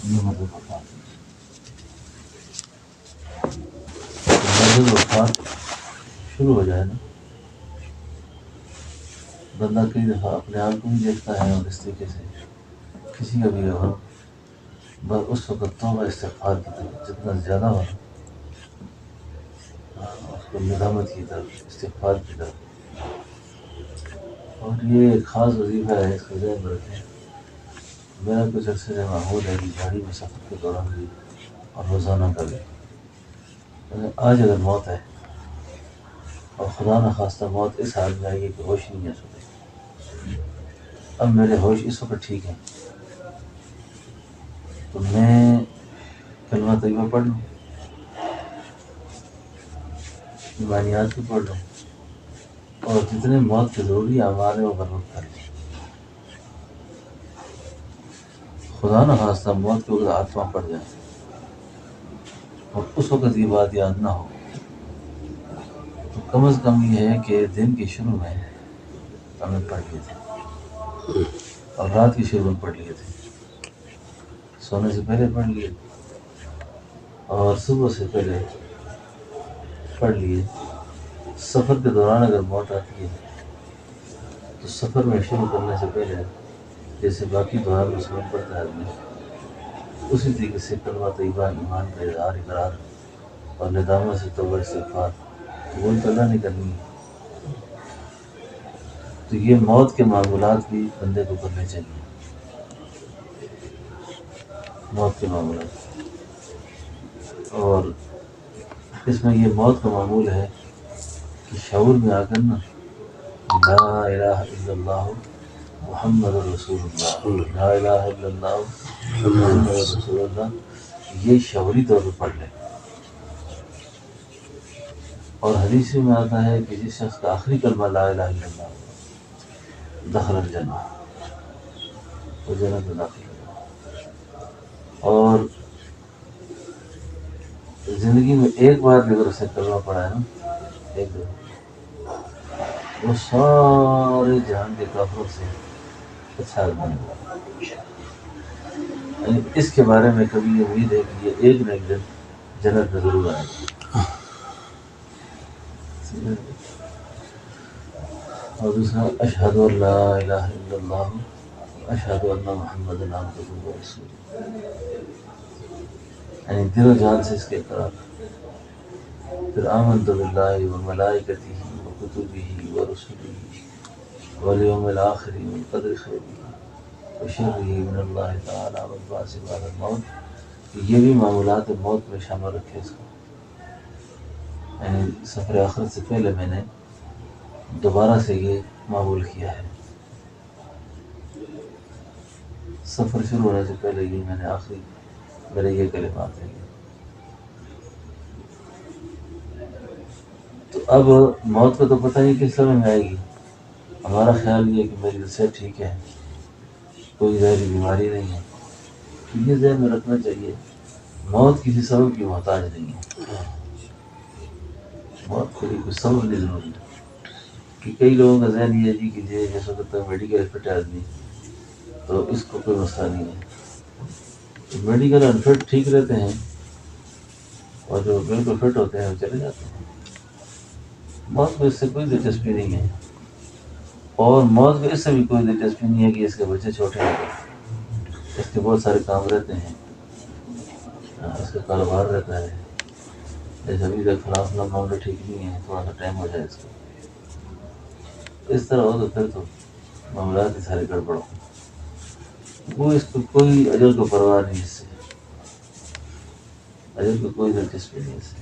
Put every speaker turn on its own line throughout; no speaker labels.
یہ مدد وفات مدد وفات شروع ہو جائے نا، بندہ کئی دفعہ اپنے آپ کو بھی دیکھتا ہے اور اس طریقے سے کسی کا بھی ہو، بس اس وقت توبہ استغفار کی طرف جتنا زیادہ ہو اس کو ندامت کی طرف، استغفار کی طرف. اور یہ ایک خاص وظیفہ ہے، اس کو ذہن میں رکھیں. میرا کچھ عرصے سے معمول ہے کہ گاڑی میں سفر کے دوران بھی اور روزانہ کا بھی آج اگر موت ہے اور خدا نخواستہ موت اس حال میں آئی ہے کہ ہوش نہیں ہے سکے، اب میرے ہوش اس وقت ٹھیک ہے تو میں کلمہ طیبہ پڑھ لوں، ایمانیات بھی پڑھ لوں، اور جتنے موت کے ضروری اعمال ہیں وہ بروقت کر لیں. خدا نخواستہ موت کے وقت ہاتھ پاؤں پڑ جائیں اور اس وقت یہ بات یاد نہ ہو تو کم از کم یہ ہے کہ دن کے شروع میں ہمیں پڑھ لیے تھے اور رات کے شروع میں پڑھ لیے تھے، سونے سے پہلے پڑھ لیے اور صبح سے پہلے پڑھ لیے. سفر کے دوران اگر موت آتی ہے تو سفر میں شروع کرنے سے پہلے جیسے باقی دعا مسلم پڑھتا ہے آدمی، اسی طریقے سے کلمہ طیبہ، ایمان کا اظہار اقرار اور ندامت سے توبہ استغفار قبول اللہ نہیں کرنی ہے. تو یہ موت کے معمولات بھی بندے کو کرنے چاہیے. موت کے معمولات، اور اس میں یہ موت کا معمول ہے کہ شعور میں آ کر نا لا الہ الا اللہ محمد رسول اللہ، لا الہ الا اللہ محمد رسول اللہ، یہ شعوری طور پر پڑھ لیں. اور حدیث میں آتا ہے کہ جس شخص کا آخری کلمہ لا الہ الا اللہ دخل الجنہ، وہ جنت میں داخل ہوگا. اور زندگی میں ایک بار بھی اگر اسے کلمہ پڑھا ہے نا، ایک دو، وہ سارے جہان کے کافروں سے اچھا آدمی ہوگا. یعنی اس کے بارے میں کبھی امید ہے کہ یہ ایک نہ ایک دن جنت میں ضرور آئے گا. اور دوسرا اشہد ان لا الہ الا اللہ اشہد ان محمد عبدہ ورسولہ، یعنی دل و جان سے اس کے اقرار. پھر آمنت باللہ وملائکتہ وکتبہ ورسلہ والیوم الآخر والقدر خیرہ وشرہ من اللہ تعالی والبعث بعد الموت. یہ بھی معمولات موت میں شامل رکھے اس کو. یعنی سفر آخرت سے پہلے میں نے دوبارہ سے یہ معمول کیا ہے. سفر شروع ہونے سے پہلے یہ میں نے آخری میرے یہ کلمات ہیں. تو اب موت کا تو پتہ نہیں کس سمے میں آئے گی. ہمارا خیال یہ ہے کہ میری صحت ٹھیک ہے، کوئی ظاہری بیماری نہیں ہے. یہ ذہن میں رکھنا چاہیے موت کسی سبب کی محتاج نہیں ہے. موت کے لیے کوئی سبب نہیں ضروری ہے. کہ کئی لوگوں کا ذہن یہ ہے جی کہ جس وقت میڈیکل فٹ ہے آدمی تو اس کو کوئی مسئلہ نہیں ہے. میڈیکل انفٹ ٹھیک رہتے ہیں اور جو بالکل فٹ ہوتے ہیں وہ چلے جاتے ہیں. موت کو اس سے کوئی دلچسپی نہیں ہے، اور موت کو اس سے بھی کوئی دلچسپی نہیں ہے کہ اس کے بچے چھوٹے ہیں، اس کے بہت سارے کام رہتے ہیں، اس کا کاروبار رہتا ہے. جیسے ابھی تک فلاں معاملہ ٹھیک نہیں ہے، تھوڑا سا ٹائم ہو جائے اس کو. اس طرح ہو تو پھر تو معاملات ہی سارے گڑبڑ ہوں. وہ اس کو کوئی اجر کو پرواہ نہیں، اس سے اجر کو کوئی دلچسپی نہیں اس سے.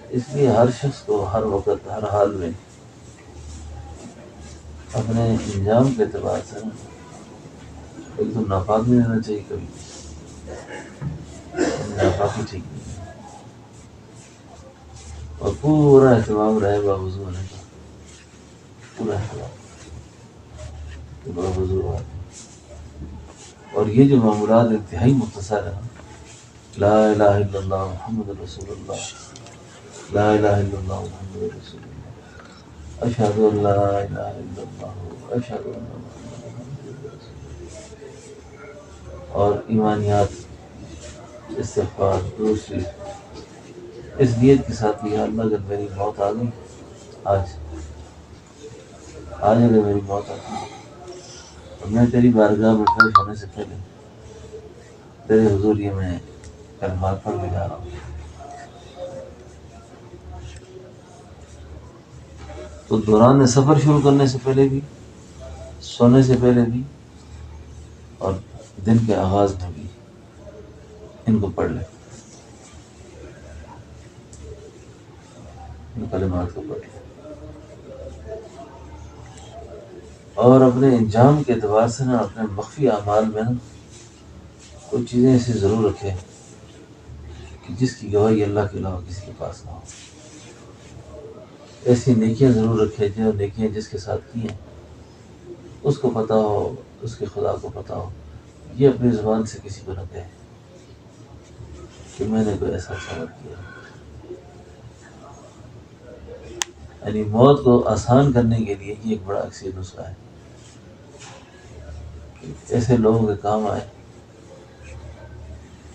اس لیے ہر شخص کو ہر وقت ہر حال میں اپنے انجام کے اعتبار سے ایک تو ناپاک نہیں رہنا چاہیے. کبھی ناپاکی ٹھیک نہیں ہے، اور پورا اہتمام رہے باوضو ہونے کا، پورا اہتمام باوضو ہونے. اور یہ جو معمولات انتہائی مختصر ہیں، لا الہ الا اللہ محمد رسول اللہ، لا الہ الا اللہ محمد رسول اللہ، اشہد ان لا الہ الا اللہ اشہد ان محمد رسول اللہ. اور ایمانیات استغفار دوسری اس نیت کے ساتھ کہ یا اللہ اگر میری موت آ گئی آج اگر میری موت آتی اور میں تیری بارگاہ میں پیش ہونے سے پہلے تیرے حضور یہ میں کلمات پڑھ کے جا رہا ہوں، تو دوران سفر شروع کرنے سے پہلے بھی، سونے سے پہلے بھی، اور دن کے آغاز میں بھی ان کو پڑھ لیں، ان کلمات کو پڑھ لیں، اور اپنے انجام کے اعتبار سے نا اپنے مخفی اعمال میں نا کچھ چیزیں ایسی ضرور رکھیں کہ جس کی گواہی اللہ کے علاوہ کسی کے پاس نہ ہو، ایسی نیکیاں ضرور رکھیں جو نیکیاں جس کے ساتھ کی ہیں اس کو پتہ ہو، اس کے خدا کو پتہ ہو، یہ اپنی زبان سے کسی کو نہ کہے کہ میں نے کوئی ایسا عمل کیا۔ یعنی موت کو آسان کرنے کے لیے یہ ایک بڑا اکثر نسخہ ہے کہ ایسے لوگوں کے کام آئے،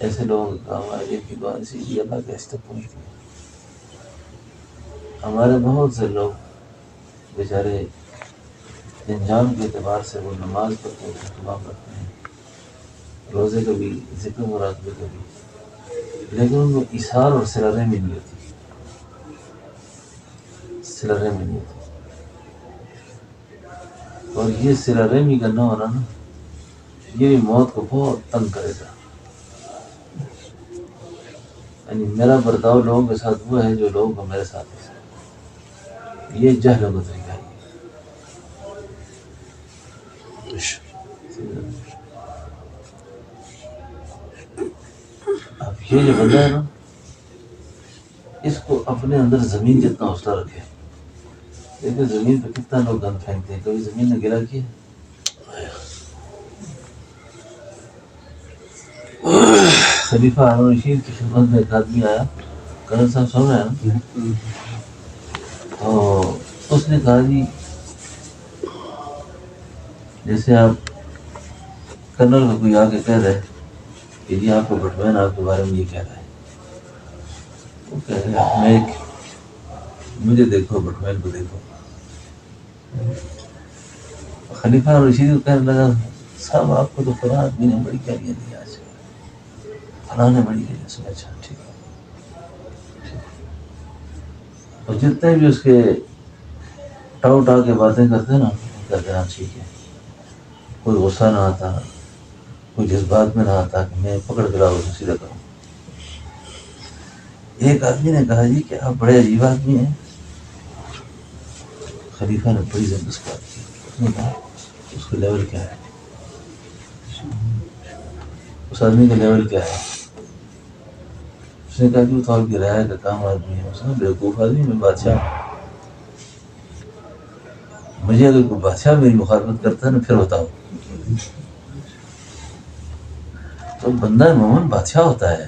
ایسے لوگوں کے کام آئے جن کی دعا سیدھی اللہ کے راستے پہنچتی ہے۔ ہمارے بہت سے لوگ بیچارے انجام کے اعتبار سے وہ نماز پڑھتے ہیں، اہتمام رکھتے ہیں، روزے کا بھی، ذکر مراقبے کا بھی، لیکن ان کو ایثار اور صلہ رحمی نہیں ہوتی، صلہ رحمی نہیں ہوتی، اور یہ صلہ رحمی کا نہ ہونا نا یہ بھی موت کو بہت تنگ کرے گا۔ یعنی میرا برتاؤ لوگوں کے ساتھ وہ ہے جو لوگوں کو میرے ساتھ ہے، یہ جہل کا طریقہ ہے۔ اب یہ جو بندہ ہے نا اس کو اپنے اندر زمین جتنا حوصلہ رکھے، دیکھیں زمین پہ کتنا لوگ گند پھینکتے ہیں، کبھی زمین نے گلا کیا؟ خلیفہ ہارون رشید کی خدمت میں ایک آدمی آیا، کرن صاحب سن رہے ہیں نا، تو اس نے کہا جی جیسے آپ کرنل کو کوئی آ کے کہہ رہے کہ جی آپ کو بٹمین آپ کے بارے میں یہ کہہ رہا ہے، وہ کہہ رہے میں مجھے دیکھو بٹمین کو دیکھو۔ خلیفہ رشید کو کہنے لگا صاحب آپ کو تو فلاں آدمی نے بڑی گالیاں دی آج، فلاں نے بڑی گالیاں سنا۔ اچھا ٹھیک ہے، اور جتنے بھی اس کے ٹاؤ ٹا کے باتیں کرتے نا کہتے ہیں ٹھیک ہے، کوئی غصہ نہ آتا، کوئی جذبات میں نہ آتا کہ میں پکڑ کے لاؤ اسے سیدھا کروں۔ ایک آدمی نے کہا جی کہ آپ بڑے عجیب آدمی ہیں۔ خلیفہ نے بڑی زبردست بات کی، اس نے کہا اس کا لیول کیا ہے، اس آدمی کا لیول کیا ہے؟ اس نے کہا کہ وہ تو آپ کی رعایا کا کام آدمی ہے۔ اس نے بیوقوف آدمی، میں بادشاہ ہوں، مجھے اگر کوئی بادشاہ میری مخالفت کرتا ہے نا پھر بتاؤ۔ تو بندہ مومن بادشاہ ہوتا ہے،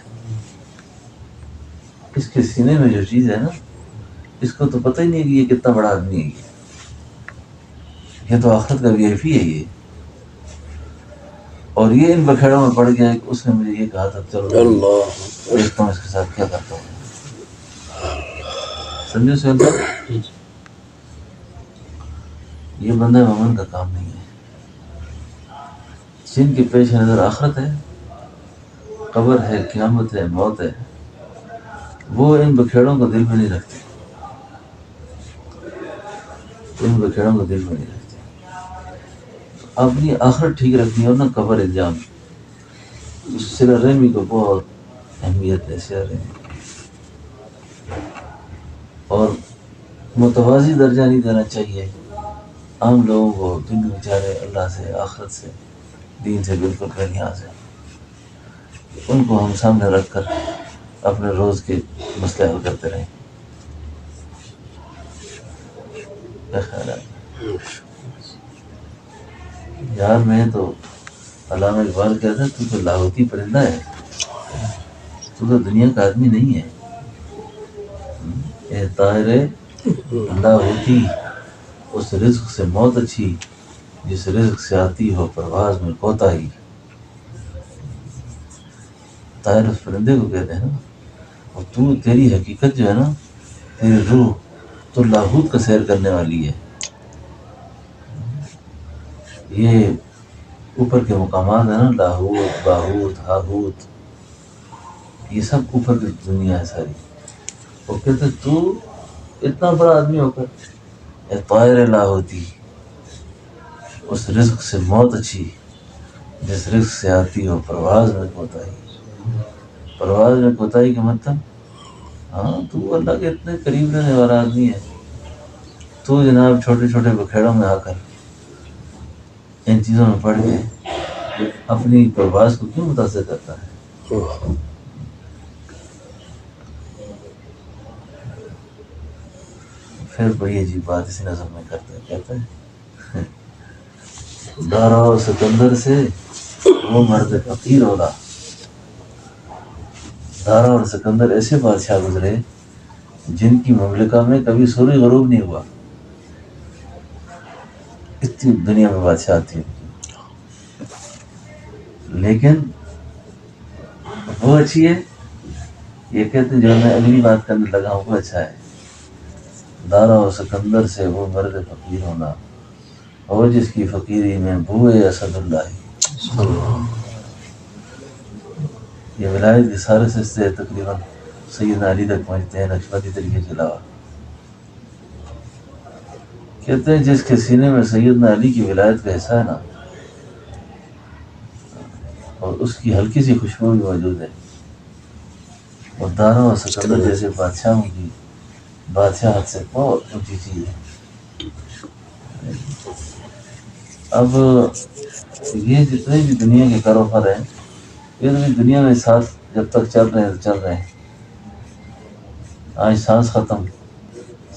اس کے سینے میں جو چیز ہے نا اس کو تو پتہ ہی نہیں کہ یہ کتنا بڑا آدمی ہے، یہ تو آخرت کا وی آئی پی ہے یہ۔ اور یہ ان بکھیڑوں میں پڑ گیا کہ اس نے مجھے یہ کہا تھا، چلو دیکھتا ہوں اس کے ساتھ کیا کرتا ہوں۔ سمجھو سہیل صاحب، یہ بندہ مومن کا کام نہیں ہے۔ جن کے پیش نظر آخرت ہے، قبر ہے، قیامت ہے، موت ہے، وہ ان بکھیڑوں کو دل میں نہیں رکھتے، ان بکھیڑوں کو دل میں نہیں رکھتے۔ اپنی آخرت ٹھیک رکھنی ہو نا، قبر انجام، صلہ رحمی کو بہت اہمیت ہے، صلہ رحمی، اور متوازی درجہ نہیں دینا چاہیے عام لوگوں کو جن بیچارے اللہ سے، آخرت سے، دین سے بالکل بے نیاز ہیں، ان کو ہم سامنے رکھ کر اپنے روز کے مسئلے حل کرتے رہیں۔ کیا خیال ہے یار؟ میں تو علامہ اقبال کہتا ہے تو لاہوتی پرندہ ہے، تو دنیا کا آدمی نہیں ہے۔ اے طائر لاہوتی، اس رزق سے موت اچھی جس رزق سے آتی ہو پرواز میں کوتاہی۔ طائر اس پرندے کو کہتے ہیں نا، اور تو تیری حقیقت جو ہے نا، تیری روح تو لاہوت کا سیر کرنے والی ہے. یہ اوپر کے مقامات ہیں نا، لاہوت، باہوت، ہاہوت، یہ سب اوپر کی دنیا ہے ساری. وہ کہتے تو اتنا بڑا آدمی ہو کر اے طائر لاہوتی، اس رزق سے موت اچھی جس رزق سے آتی ہو پرواز میں کوتاہی. پرواز میں کوتاہی کا مطلب ہاں تو اللہ کے اتنے قریب رہنے والا آدمی ہے، تو جناب چھوٹے چھوٹے بکھیڑوں میں آ کر ان چیزوں میں پڑھ کے اپنی پرواز کو کیوں متاثر کرتا ہے؟ پھر بڑی عجیب بات اسی نظم میں کرتا ہے، کہتا ہے دارا و سکندر سے وہ مرد فقیر اولا. دارا اور سکندر ایسے بادشاہ گزرے جن کی مملکہ میں کبھی سورج غروب نہیں ہوا. اتنی دنیا میں بادشاہ تھی، لیکن وہ اچھی ہے. یہ کہتے جو میں اگلی بات کرنے لگا ہوں وہ اچھا ہے. دارا و سکندر سے وہ مرد فقیر ہونا، ہو جس کی فقیری میں بوئے اسد اللہ. یہ ولایت کے سارے سلسلے تقریباً سیدنا علی تک پہنچتے ہیں نقشبندی طریقے کے علاوہ. کہتے ہیں جس کے سینے میں سیدنا علی کی ولایت کا حصہ ہے نا، اور اس کی ہلکی سی خوشبو بھی موجود ہے. اور دارا و سکندر جیسے بادشاہوں کی بادشاہت سے بہت اونچی چیز ہے. اب یہ جتنے بھی دنیا کے کاروبار ہیں، یہ بھی دنیا میں ساتھ جب تک چل رہے ہیں تو چل رہے ہیں. آج سانس ختم،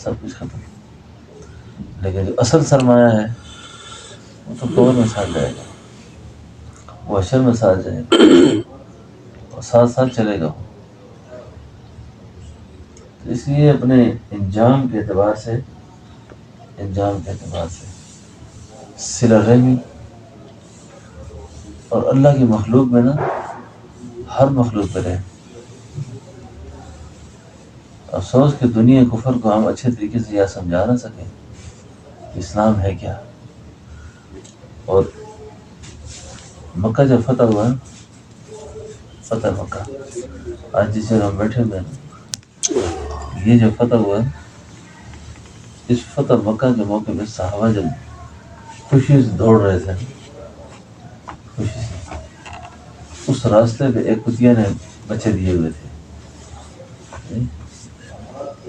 سب کچھ ختم، لیکن جو اصل سرمایہ ہے وہ تو قبر میں ساتھ جائے گا، وہ حشر میں ساتھ جائے گا، اور ساتھ ساتھ چلے گا. تو اس لیے اپنے انجام کے اعتبار سے صلہ رحمی اور اللہ کی مخلوق میں نا ہر مخلوق پہ رہے. افسوس کہ دنیا کفر کو ہم اچھے طریقے سے یہ سمجھا نہ سکیں کہ اسلام ہے کیا. اور مکہ جب فتح ہوا، فتح مکہ، آج جس جگہ ہم بیٹھے ہوئے ہیں، یہ جو فتح ہوا، اس فتح مکہ کے موقع میں صحابہ جب خوشی سے دوڑ رہے تھے، خوشی سے، اس راستے پہ ایک کتیا نے بچے دیے ہوئے تھے.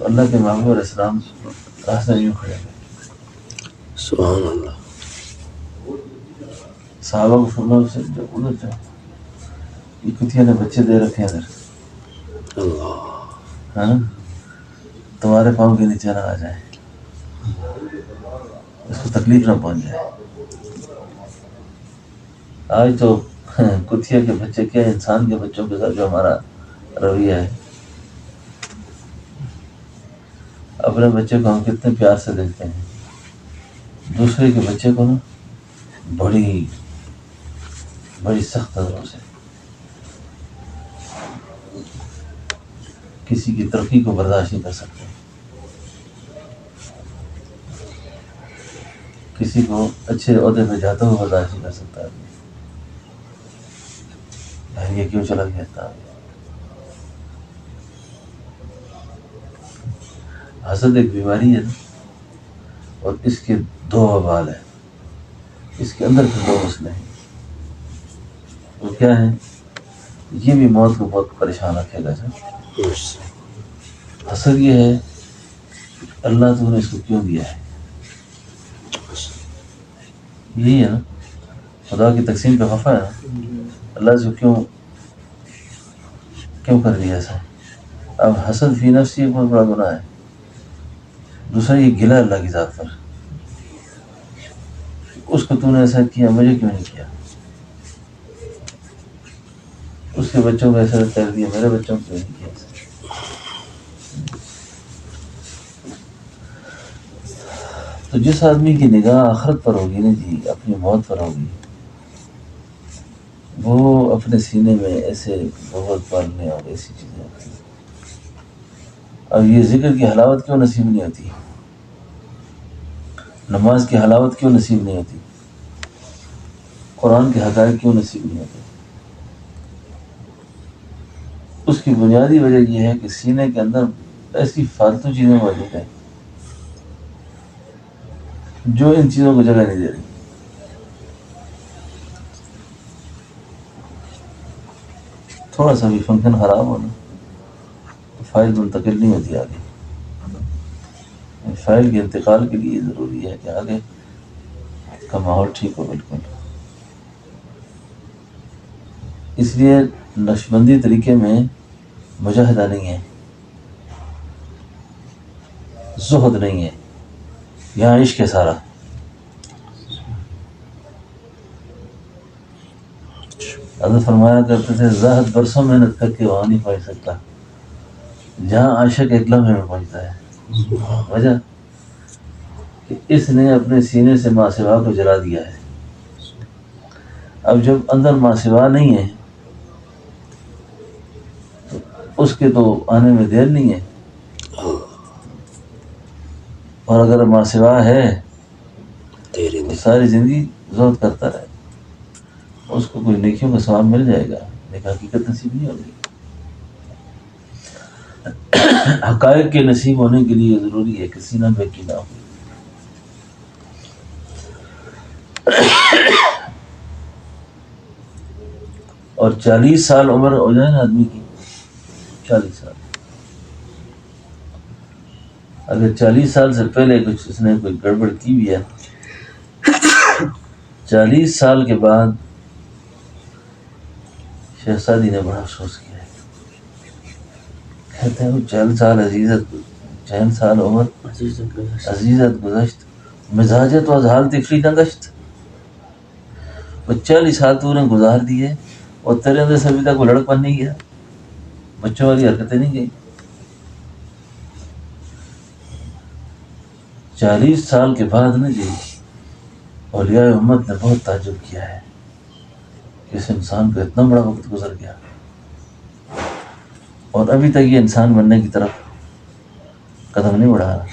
اللہ کے محبوب علیہ السلام راستے میں یوں کھڑے تھے.
سبحان اللہ.
صحابہ کو فرمایا اسے جو ادھر جاؤ، یہ کتیا نے بچے دے رکھے ہیں ادھر، ہاں تمہارے پاؤں کے نیچے نہ آ جائیں، اس کو تکلیف نہ پہنچ جائے. آج تو کتیا کے بچے کیا انسان کے بچوں کے ساتھ جو ہمارا رویہ ہے، اپنے بچے کو ہم کتنے پیار سے دیکھتے ہیں، دوسرے کے بچے کو نا بڑی سخت نظروں سے، کسی کی ترقی کو برداشت نہیں کر سکتے، کسی کو اچھے عہدے پہ جاتا ہوا برداشت نہیں کر سکتا. یہ کیوں چلا گیا تھا؟ حسد ایک بیماری ہے نا، اور اس کے دو وبال ہیں، اس کے اندر کے دو مسئلے ہیں. وہ کیا ہے؟ یہ بھی موت کو بہت پریشان رکھے گا. حسد یہ ہے اللہ تو نے اس کو کیوں دیا ہے، یہی ہے نا، خدا کی تقسیم پہ خفا ہے نا، اللہ سے کیوں کر دیا ایسا. اب حسد فی نفسی ایک بہت بڑا گناہ ہے. دوسرا یہ گلہ اللہ کی ذات پر، اس کو تو نے ایسا کیا، مجھے کیوں نہیں کیا، اس کے بچوں کو ایسا کر دیا، میرے بچوں کو کیوں نہیں کیا. تو جس آدمی کی نگاہ آخرت پر ہوگی نا جی، اپنی موت پر ہوگی، وہ اپنے سینے میں ایسے بہت پالنے اور ایسی چیزیں ہوتی ہیں. اب یہ ذکر کی حلاوت کیوں نصیب نہیں ہوتی؟ نماز کی حلاوت کیوں نصیب نہیں ہوتی؟ قرآن کے حقائق کیوں نصیب نہیں ہوتے؟ اس کی بنیادی وجہ یہ ہے کہ سینے کے اندر ایسی فالتو چیزیں موجود ہیں جو ان چیزوں کو جگہ نہیں دے رہی. تھوڑا سا بھی فنکشن خراب ہونا تو فائل منتقل نہیں ہوتی آگے. فائل کے انتقال کے لیے ضروری ہے کہ آگے کا ماحول ٹھیک ہو بالکل. اس لیے نقشبندی طریقے میں مجاہدہ نہیں ہے، زہد نہیں ہے، یہاں عشق ہے سارا. حضرت فرمایا کرتے تھے زاہد برسوں محنت کر کے وہاں نہیں پہنچ سکتا جہاں عاشق ایک لمحے میں پہنچتا ہے. وجہ کہ اس نے اپنے سینے سے ماں سوا کو جلا دیا ہے. اب جب اندر ماں سوا نہیں ہے تو اس کے تو آنے میں دیر نہیں ہے، اور اگر ماں سوا ہے تو ساری زندگی زہد کرتا رہے. اس کو کوئی نیکیوں کا ثواب مل جائے گا لیکن حقیقت نصیب نہیں ہوگی. حقائق کے نصیب ہونے کے لیے ضروری ہے کہ سینہ بے کینہ ہو. اور 40 سال عمر ہو جائے نا آدمی کی، 40 سال، اگر 40 سال سے پہلے کچھ اس نے کوئی گڑبڑ کی بھی ہے 40 سال کے بعد شہزادی نے بڑا افسوس کیا ہے. کہتے ہیں 40 سال عزیزت، 40 سال عمر عزیزت گزشت، مزاجت و حال تفری نہ گشت. 40 سال تو نے گزار دیے اور تیرے اندر سے ابھی تک وہ لڑکپن نہیں گیا، بچوں والی حرکتیں نہیں گئی. 40 سال کے بعد نا جی اولیاء امت نے بہت تعجب کیا ہے کہ اس انسان کو اتنا بڑا وقت گزر گیا اور ابھی تک یہ انسان بننے کی طرف قدم نہیں بڑھا رہا.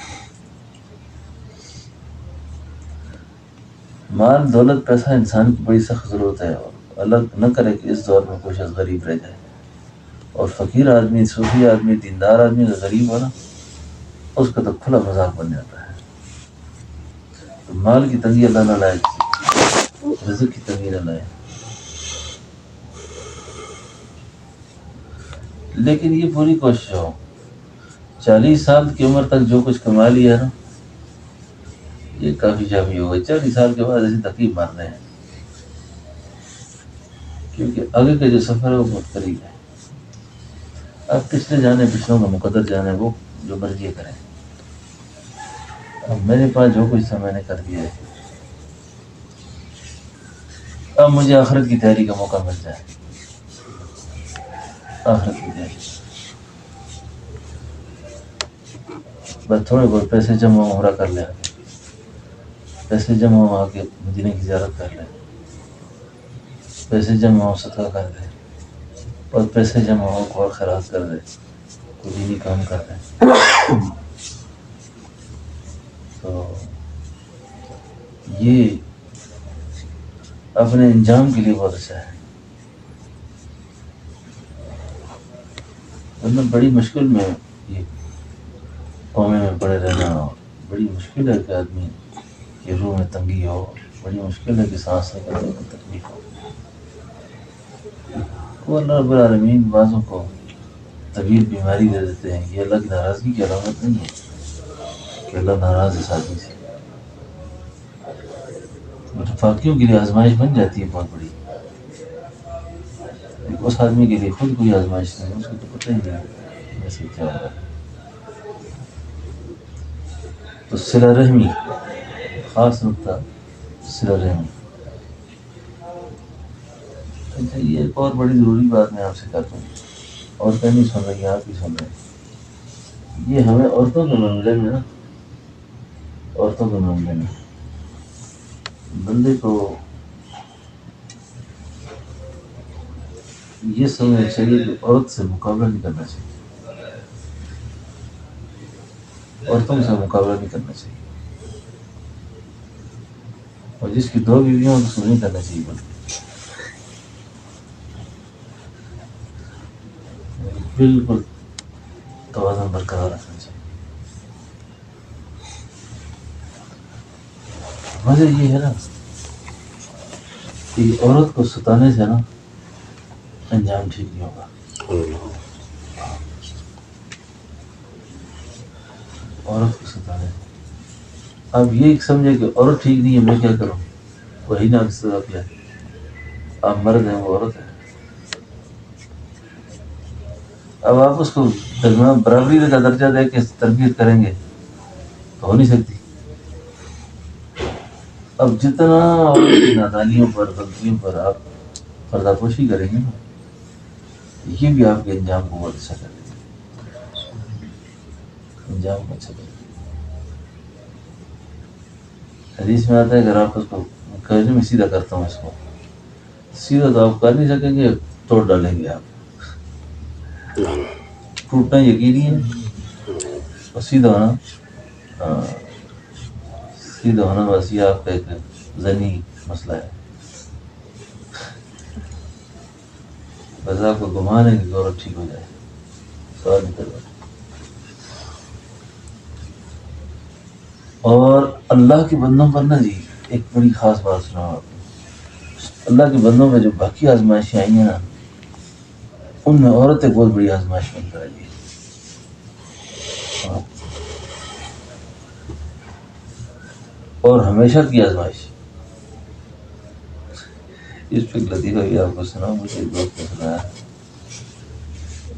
مال دولت پیسہ انسان کی بڑی سخت ضرورت ہے، اور الگ نہ کرے کہ اس دور میں کوئی شخص غریب رہ جائے. اور فقیر آدمی، صوفی آدمی، دیندار آدمی کا غریب ہونا اس کا تو کھلا مذاق بن جاتا ہے. تو مال کی تنگی اللہ نہ لائے، رزق کی تنگی نہ لائے. لیکن یہ پوری کوشش ہو 40 سال کی عمر تک جو کچھ کما لیا نا یہ کافی جافی ہوگا. 40 سال کے بعد ایسی تکلیف مار رہے ہیں کیونکہ آگے کا جو سفر ہے وہ بہت قریب ہے. اب پچھلے جانے پچھلوں کا مقدر جانے، وہ جو مرضی کریں. اب میرے پاس جو کچھ تھا میں نے کر دیا ہے، اب مجھے آخرت کی تیاری کا موقع مل جائے. آخرت کی تیاری بس تھوڑے بہت پیسے جمع عمرہ کر لیں، پیسے جمع ہو آ کے مدینے کی زیارت کر لیں، پیسے جمع ہو صدقہ کر دیں، اور پیسے جمع ہو اور خیرات کر دیں، کوئی دینی کام کر دیں. تو یہ اپنے انجام کے لیے بہت اچھا ہے. ورنہ بڑی مشکل میں یہ قومے میں پڑے رہنا، بڑی مشکل ہے کہ آدمی کی روح میں تنگی ہو، بڑی مشکل ہے کہ سانس نکلنے میں تکلیف ہو. وہ اللہ رب العالمین بعضوں کو طویل بیماری دے دیتے ہیں. یہ اللہ کی ناراضگی کی علامت نہیں ہے کہ اللہ ناراض اس آدمی سے. متفاقیوں کے لیے آزمائش بن جاتی ہے بہت بڑی. اس آدمی کے لیے خود کوئی آزمائش نہیں، اس کو تو پتہ ہی نہیں ویسے کیا ہوگا. تو صلہ رحمی خاص نقطہ، صلہ رحمی. اچھا یہ ایک اور بڑی ضروری بات میں آپ سے کرتا ہوں، عورتیں نہیں سن رہی، آپ بھی سن رہے ہیں. یہ ہمیں عورتوں کے معاملے میں نا، عورتوں کے معاملے میں بندے کو یہ سمجھنا چاہیے کہ عورت سے مقابلہ نہیں کرنا چاہیے، عورتوں سے مقابلہ نہیں کرنا چاہیے، اور جس کی دو بیویاں ہوں اس کو نہیں کرنا چاہیے، بلکہ بالکل توازن برقرار رکھنا چاہیے۔ وجہ یہ ہے نا کہ عورت کو ستانے سے نا انجام ٹھیک نہیں ہوگا، عورت کو ستانے سے۔ اب یہ سمجھے کہ عورت ٹھیک نہیں ہے میں کیا کروں، وہی نہ سزا کیا ہے، آپ مرد ہیں وہ عورت ہے، اب آپ اس کو درمیان برابری کا درجہ دے کے تربیت کریں گے تو ہو نہیں سکتی۔ اب جتنا نادانیوں پر غلطیوں پر آپ پردہ پوشی کریں گے نا، یہ بھی آپ کے انجام کو بہت اچھا کرے گا، انجام کو اچھا کرے گا۔ حدیث میں آتا ہے اگر آپ اس کو کہنے میں سیدھا کرتا ہوں اس کو، سیدھا تو آپ کر نہیں سکیں گے، توڑ ڈالیں گے آپ، ٹوٹنا یقینی ہے، اور سیدھا ہونا سیدھا ہونا بس یہ آپ کا ایک ذہنی مسئلہ ہے، بس آپ کو گمان ہے کہ عورت ٹھیک ہو جائے، سوال نہیں کرنا۔ اور اللہ کے بندوں پر نا جی ایک بڑی خاص بات سناؤں آپ کو، اللہ کے بندوں میں جو باقی آزمائشیں آئی ہیں نا ان میں عورت ایک بہت بڑی آزمائش بن کر آئی ہے۔ اور ہمیشہ کی آزمائش، اس پہ لطیفہ بھی آپ کو سناؤں، مجھے ایک دوست نے سنایا،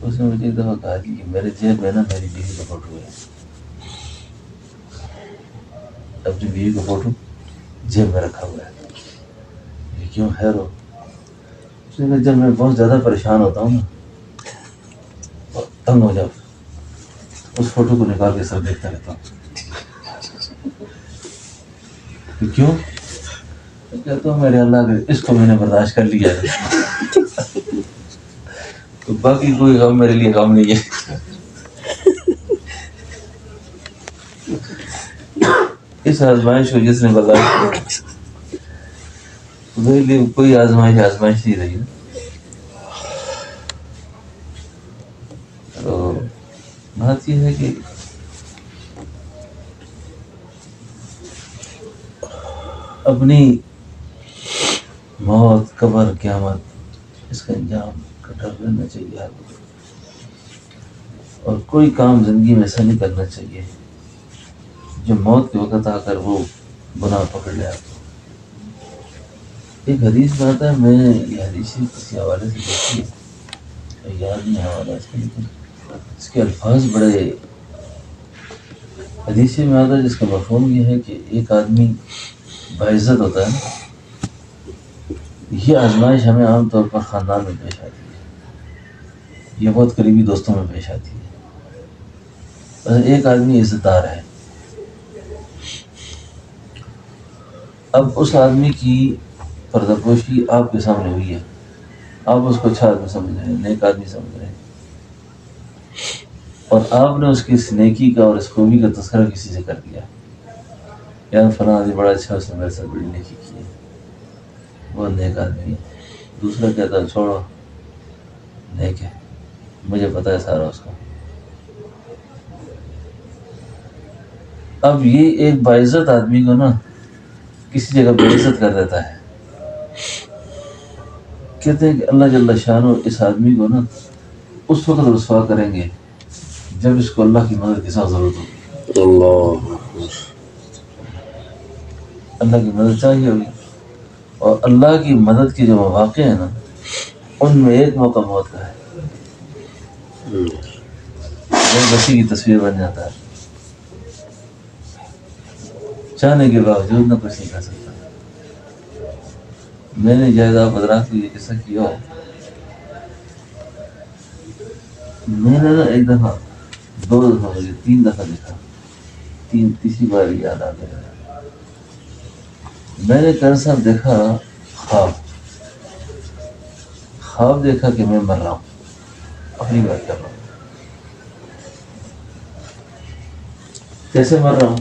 اس نے مجھے ایک دفعہ کہا کہ میرے جیب میں نا میری بیوی کا فوٹو ہے، اپنی بیوی کا فوٹو جیب میں رکھا ہوا ہے، یہ کیوں خیر ہو؟ اس نے کہا جب میں بہت زیادہ پریشان ہوتا ہوں نا اور تنگ ہو جاتا اس فوٹو کو نکال کے سب دیکھتا رہتا ہوں۔ کیوں؟ کہتا ہوں میرے اللہ کے اس کو میں نے برداشت کر لیا ہے تو باقی کوئی غم میرے لیے غم نہیں ہے۔ اس آزمائش کو جس نے برداشت کیا میرے لیے کوئی آزمائش نہیں رہی۔ تو بات یہ ہے کہ اپنی موت، قبر، قیامت اس کا انجام کا ڈر رہنا چاہیے آپ کو، اور کوئی کام زندگی میں ایسا نہیں کرنا چاہیے جو موت کے وقت آ کر وہ گناہ پکڑ لے آپ کو۔ ایک حدیث میں آتا ہے، میں نے یہ حدیث کسی حوالے سے دیکھی ہے، یاد نہیں حوالہ اس کا، لیکن اس کے الفاظ بڑے، حدیث میں آتا ہے جس کا مفہوم یہ ہے کہ ایک آدمی باعزت ہوتا ہے نا، یہ آزمائش ہمیں عام طور پر خاندان میں پیش آتی ہے، یہ بہت قریبی دوستوں میں پیش آتی ہے۔ ایک آدمی عزت دار ہے، اب اس آدمی کی پردہ پوشی آپ کے سامنے ہوئی ہے، آپ اس کو اچھا آدمی سمجھ رہے ہیں، نیک آدمی سمجھ رہے ہیں، اور آپ نے اس کی اس نیکی کا اور اس خوبی کا تذکرہ کسی سے کر دیا، یار فلاں آدمی بڑا اچھا، اس نے میرے ساتھ بڑی نیکی کی ہے، وہ نیک آدمی ہے۔ دوسرا کہتا ہے چھوڑو نیک ہے، مجھے پتہ ہے سارا اس کا۔ اب یہ ایک باعزت آدمی کو نا کسی جگہ بے عزت کر دیتا ہے، کہتے ہیں کہ اللہ جل شانہ اس آدمی کو نا اس وقت رسوا کریں گے جب اس کو اللہ کی مدد کی ساتھ ضرورت ہوگی، اللہ کی مدد چاہیے ہوگی، اور اللہ کی مدد کے جو مواقع ہیں نا ان میں ایک موقع موت کا ہے، وہ بچی کی تصویر بن جاتا ہے، چاہنے کے باوجود نہ کچھ نہیں کر سکتا۔ میں نے جائیداد حضرات کو یہ قصہ کیا ہو، میں نے نا ایک دفعہ، دو دفعہ، مجھے 3 دفعہ دیکھا، تیسری بار یاد آ گیا، میں نے کل صاحب دیکھا خواب خواب دیکھا کہ میں مر رہا ہوں، اپنی بات کر رہا ہوں، کیسے مر رہا ہوں؟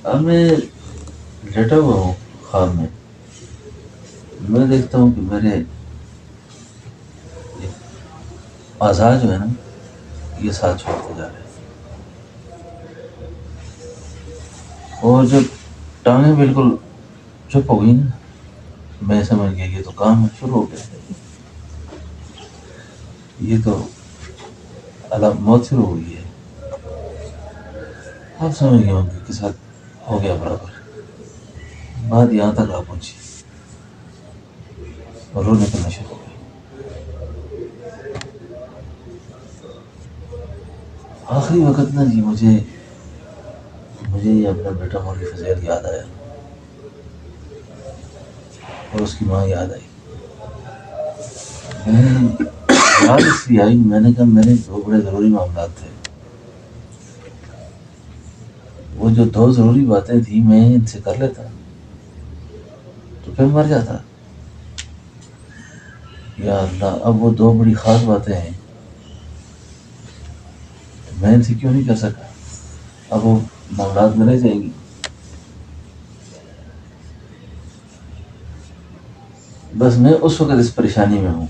اب میں لیٹا ہوا ہوں خواب میں دیکھتا ہوں کہ میرے اعضاء جو ہے نا یہ ساتھ چھوڑتے جا رہے ہیں، اور جب ٹانگیں بالکل چپ ہو گئی نا، میں سمجھ گیا یہ تو کام شروع ہو گیا، یہ تو موت شروع ہو گئی ہے۔ آپ سمجھ گئے ہوں گے کہ ساتھ ہو گیا برابر، بات یہاں تک آ پہنچی اور رونے کا نشہ ہو گیا۔ آخری وقت نا جی مجھے یہ اپنا بیٹا مولوی فضیل یاد آیا اور اس کی ماں یاد آئی۔ میں یاد اس لیے آئی، میں نے کہا میرے دو بڑے ضروری معاملات تھے، وہ جو دو ضروری باتیں تھیں میں ان سے کر لیتا تو پھر مر جاتا۔ یا اللہ، اب وہ دو بڑی خاص باتیں ہیں، میں ان سے کیوں نہیں کر سکا؟ اب وہ معاملات میں رہ جائیں گی۔ بس میں اس وقت اس پریشانی میں ہوں،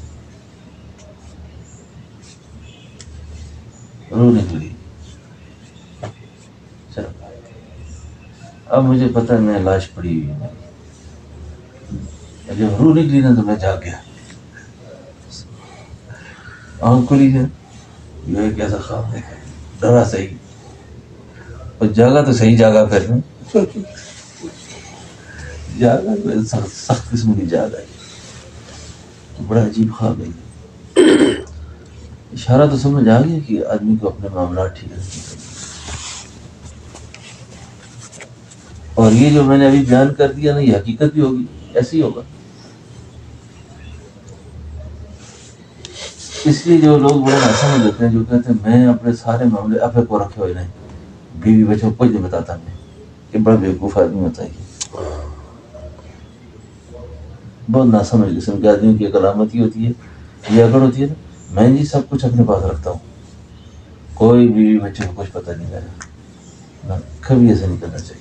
روح نکلی۔ چلو اب مجھے پتہ ہے میں لاش پڑی ہوئی ہوں، جب روح نکلی نا تو میں جاگ گیا، آنکھ کھلی ہے، یہ ایک ایسا خواب دیکھا، ڈرا صحیح اور جاگا تو صحیح، جاگا پھر میں جاگا تو سخت قسم کی جاگ آئی، بڑا عجیب خواب ہے۔ اشارہ تو سمجھ آ گیا کہ آدمی کو اپنے معاملات ٹھیک رکھنے چاہیے، اور یہ جو میں نے ابھی بیان کر دیا نا یہ حقیقت بھی ہوگی، ایسے ہی ہوگا۔ اس لیے جو لوگ بڑے ناسمجھ ہوتے ہیں، جو کہتے ہیں میں اپنے سارے معاملے اپنے کو رکھے ہوئے نہیں، بیوی بچوں کو کچھ نہیں بتاتا، میں یہ بڑا بیوقوف آدمی ہوتا ہے، بہت ناسمجھ قسم کے آدمیوں کی ایک علامت ہی ہوتی ہے، یہ اکڑ ہوتی ہے نا، میں جی سب کچھ اپنے پاس رکھتا ہوں، کوئی بیوی بچے کو کچھ پتہ نہیں میرا، کبھی ایسا نہیں کرنا چاہیے۔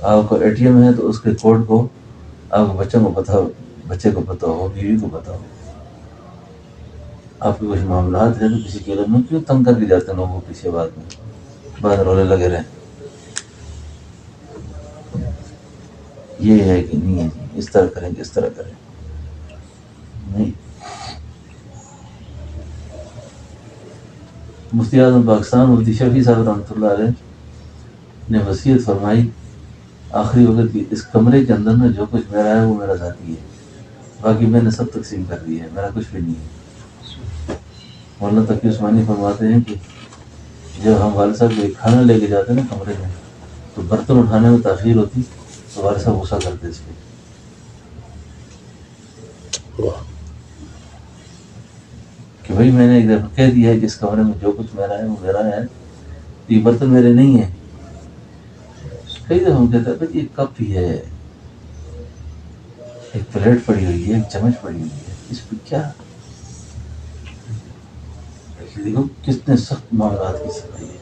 آپ کو اے ٹی ایم ہے تو اس کے کوڈ کو آپ کو بچوں کو پتہ ہو، بچے کو پتہ ہو، بیوی کو پتہ ہو۔ آپ کے کچھ معاملات ہیں تو کسی کے علم میں کیوں تنگ کر کے جاتے ہیں لوگوں کو پیچھے، بعد رولے لگے رہیں، یہ ہے کہ نہیں ہے جی اس طرح کریں گے، اس طرح کریں نہیں۔ مفتی اعظم پاکستان مفتی شفیع صاحب رحمۃ اللہ علیہ نے وصیت فرمائی آخری وقت کی، اس کمرے کے اندر نا جو کچھ میرا ہے وہ میرا ذاتی ہے، باقی میں نے سب تقسیم کر دی ہے، میرا کچھ بھی نہیں ہے۔ مولانا تقی عثمانی فرماتے ہیں کہ جب ہم والد صاحب کو کھانا لے کے جاتے ہیں نا کمرے میں تو برتن اٹھانے میں تاخیر ہوتی تو والد صاحب غصہ کرتے اس پہ، کہ بھائی میں نے ایک دفعہ کہہ دیا ہے کہ اس کمرے میں جو کچھ میرا ہے وہ میرا ہے، یہ برتن میرے نہیں ہیں۔ کئی دفعہ ہم کہتے ہیں بھائی ایک کپ ہی ہے، ایک پلیٹ پڑی ہوئی ہے، ایک چمچ پڑی ہوئی ہے، اس پہ کیا؟ دیکھو کتنے سخت معاملات کی صفائی ہے،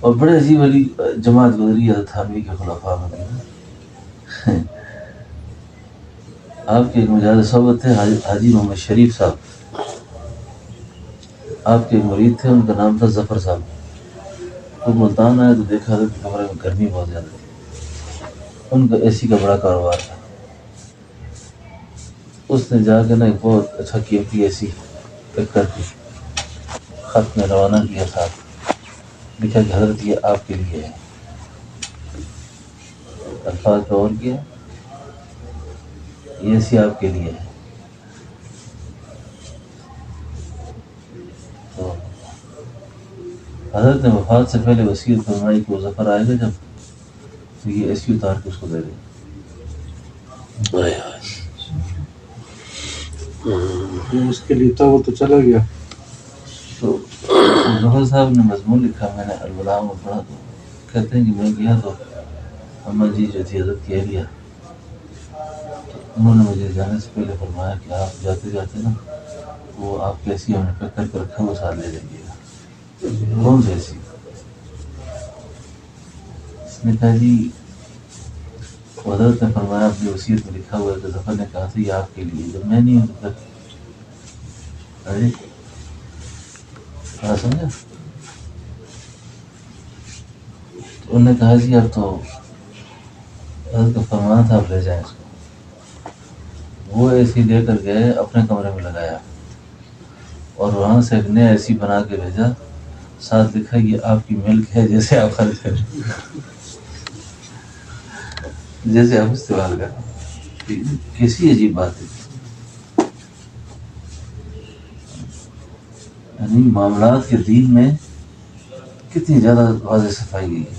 اور بڑے عجیب والی جماعت گزری حضرت تھانوی کے خلفاء میں۔ آپ کے ایک مجاہد صحبت تھے حاجی محمد شریف صاحب، آپ کے ایک مرید تھے، ان کا نام تھا ظفر صاحب۔ وہ ملتان آئے تو دیکھا حضرت کے کمرے میں گرمی بہت زیادہ تھی، ان کا اے سی کا بڑا کاروبار تھا، اس نے جا کے نا ایک بہت اچھا قیمتی اے سی پیک کر کے خط میں روانہ کیا، ساتھ لکھا کہ حضرت یہ آپ کے لیے ہے، الفاظ پہ اور کیا، یہ اے سی آپ کے لیے ہے۔ تو حضرت نے وفات سے پہلے وصیت فرمائی کہ وہ ظفر آئے گا جب تو یہ اے سی اتار کے اس کو دے دے۔
اس کے لیے تو وہ تو چلا گیا،
تو ظفر صاحب نے مضمون لکھا، میں نے الولاء میں پڑھا، تو کہتے ہیں کہ میں گیا تو اماں جی جو تھی حضرت کی اہلیہ، تو انہوں نے مجھے جانے سے پہلے فرمایا کہ آپ جاتے جاتے نا وہ آپ کی ایسی ہم نے پیک کر کے رکھا وہ ساتھ لے جائیے گا۔ کون سی ایسی؟ اس نے کہا جی حضرت نے فرمایا اپنی وصیت میں لکھا ہوا ہے کہ ظفر نے کہا تھا یہ آپ کے لیے، جب میں نہیں ہوں تو پھر ارے کہا سمجھا؟ تو انہوں نے کہا جی اب تو حضرت کا فرمانا تھا آپ لے جائیں اس کو۔ وہ اے سی لے کر گئے، اپنے کمرے میں لگایا اور وہاں سے ایک نیا اے سی بنا کے بھیجا، ساتھ لکھا یہ آپ کی ملک ہے، جیسے آپ خرچ کریں، جیسے آپ استعمال کریں۔ کیسی عجیب بات ہے، یعنی معاملات کے دین میں کتنی زیادہ واضح صفائی گئی ہے۔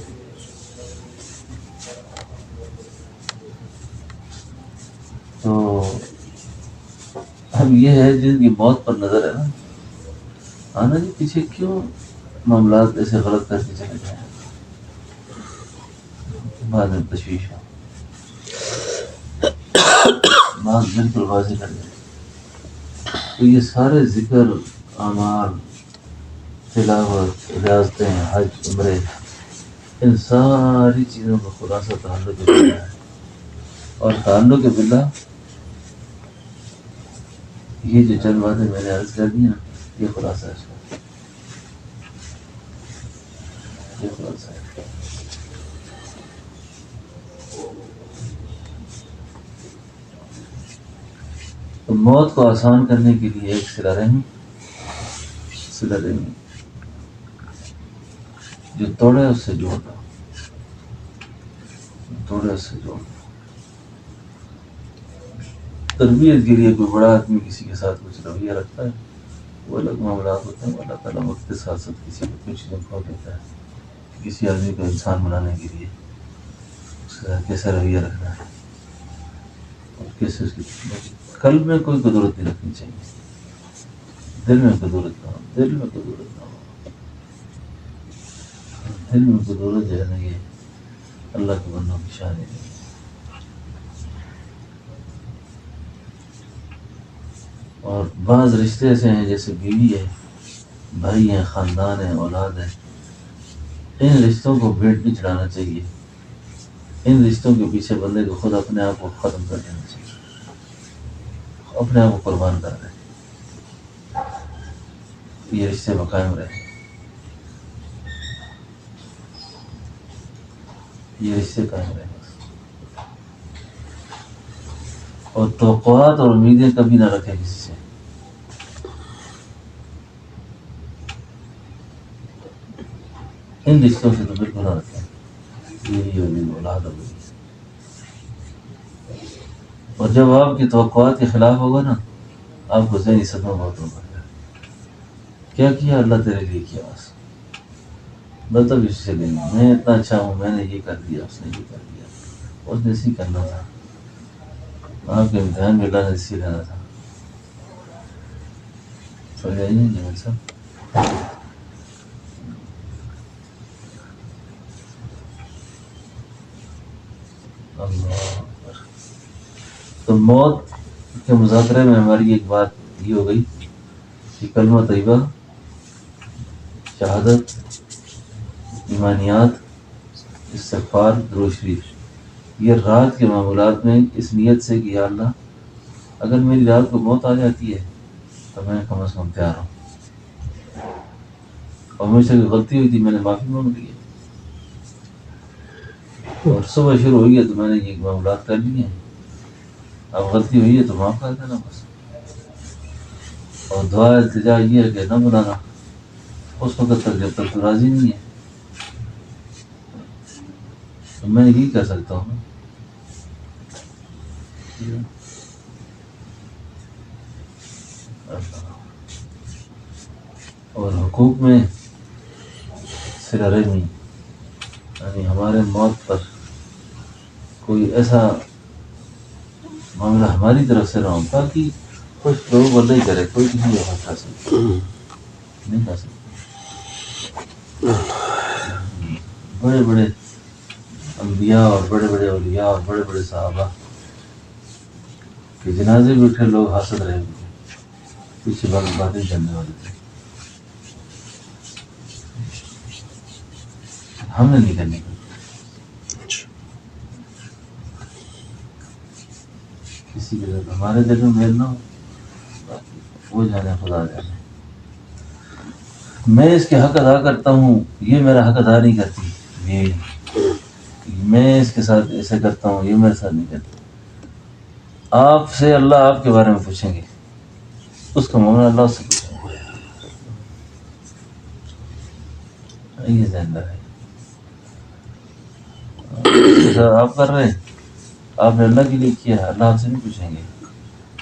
تو اب یہ ہے جن کی موت پر نظر ہے نا، آنا جی پیچھے کیوں معاملات ایسے غلط کر کے چلے جائیں، بعد میں تشویش ہو، بات بالکل واضح کر دیں۔ تو یہ سارے ذکر، اعمال، تلاوت، ریاضتیں، حج، عمرے، ان ساری چیزوں کا خلاصہ تعلق باللہ ہے، اور تعلق باللہ یہ جو چند باتیں میں نے عرض کر دی نا، یہ خلاصہ ہے اس کا، یہ خلاصہ ہے۔ تو موت کو آسان کرنے کے لیے ایک صلہ رحمی، صلہ رحمی جو توڑے اس سے جوڑ دو، توڑے اس سے جوڑ دو۔ تربیت کے لیے کوئی بڑا آدمی کسی کے ساتھ کچھ رویہ رکھتا ہے، وہ الگ معاملات ہوتے ہیں، اللہ تعالیٰ وقت کے ساتھ ساتھ کسی کو کچھ چیزیں کھول دیتا ہے، کسی آدمی کو انسان بنانے کے لیے اس کے ساتھ کیسا رویہ رکھنا ہے اور کیسے اس کی قلب میں کوئی قدرت نہیں رکھنی چاہیے، دل میں قدرت نہ ہو، دل میں قدرت نہ ہو، دل میں قدرت جو ہے نا یہ اللہ کے بندوں کی شان ہے۔ اور بعض رشتے ایسے ہیں جیسے بیوی ہے، بھائی ہیں، خاندان ہے، اولاد ہے، ان رشتوں کو بھیٹ نہیں چڑھانا چاہیے، ان رشتوں کے پیچھے بندے کو خود اپنے آپ کو ختم کر دینا چاہیے، اپنے آپ کو قربان کر دیں، یہ رشتے میں قائم رہے، یہ رشتے قائم رہے، اور توقعات اور امیدیں کبھی نہ رکھیں کسی سے، ان رشتوں سے تو بالکل نہ رکھیں، یہی ہوگی اولاد ہوگی۔ اور جب آپ کی توقعات کے خلاف ہوگا نا، آپ کو ذہنی صدمہ بہت ہوگا، کیا کیا اللہ تیرے لیے کیا، بس اس سے نہیں، میں اتنا اچھا ہوں، میں نے یہ کر دیا، اس نے یہ کر دیا، اس نے اسی کرنا تھا، آپ کے امتحان میں اللہ نے اسی لینا تھا۔ سمجھ آئیے جی صاحب؟ اللہ، تو موت کے مذاکرے میں ہماری ایک بات یہ ہو گئی کہ کلمہ طیبہ، شہادت، ایمانیات، استغفار، درود شریف، یہ رات کے معمولات میں اس نیت سے کہ یا اللہ اگر میری رات کو موت آ جاتی ہے تو میں کم از کم تیار ہوں، اور مجھ سے کوئی غلطی ہوئی تھی میں نے معافی مانگ لی ہے، اور صبح شروع ہوئی ہے تو میں نے یہ معاملات کر لیے ہیں، اب غلطی ہوئی ہے تو معاف کر دینا بس، اور دعا التجا یہ ہے کہ نہ بلانا اس وقت تک جب تک تو راضی نہیں ہے، تو میں یہی کر سکتا ہوں۔ اور حقوق میں صلہ رحمی، یعنی ہمارے موت پر کوئی ایسا معاملہ ہماری طرف سے نہ ہو تاکہ کچھ لوگ وہ نہیں کرے، کوئی کسی کو کھا سکتے نہیں کھا سکتے، بڑے بڑے انبیاء اور بڑے بڑے اولیاء اور بڑے بڑے صحابہ کے جنازے بھی اٹھے، لوگ حاصل رہے ہوئے پیچھے باتیں کرنے والے تھے. ہم نے نہیں کرنے کا. کسی کے ساتھ ہمارے دل میں میل نہ ہو، وہ جانے خدا جانے. میں اس کے حق ادا کرتا ہوں، یہ میرا حق ادا نہیں کرتی. یہ میں اس کے ساتھ ایسے کرتا ہوں، یہ میرے ساتھ نہیں کرتی. آپ سے اللہ آپ کے بارے میں پوچھیں گے، اس کا معاملہ اللہ سے پوچھیں گے. یہ ذہن رہے. آپ کر رہے ہیں، آپ نے اللہ کے لیے کیا ہے، اللہ آپ سے نہیں پوچھیں گے.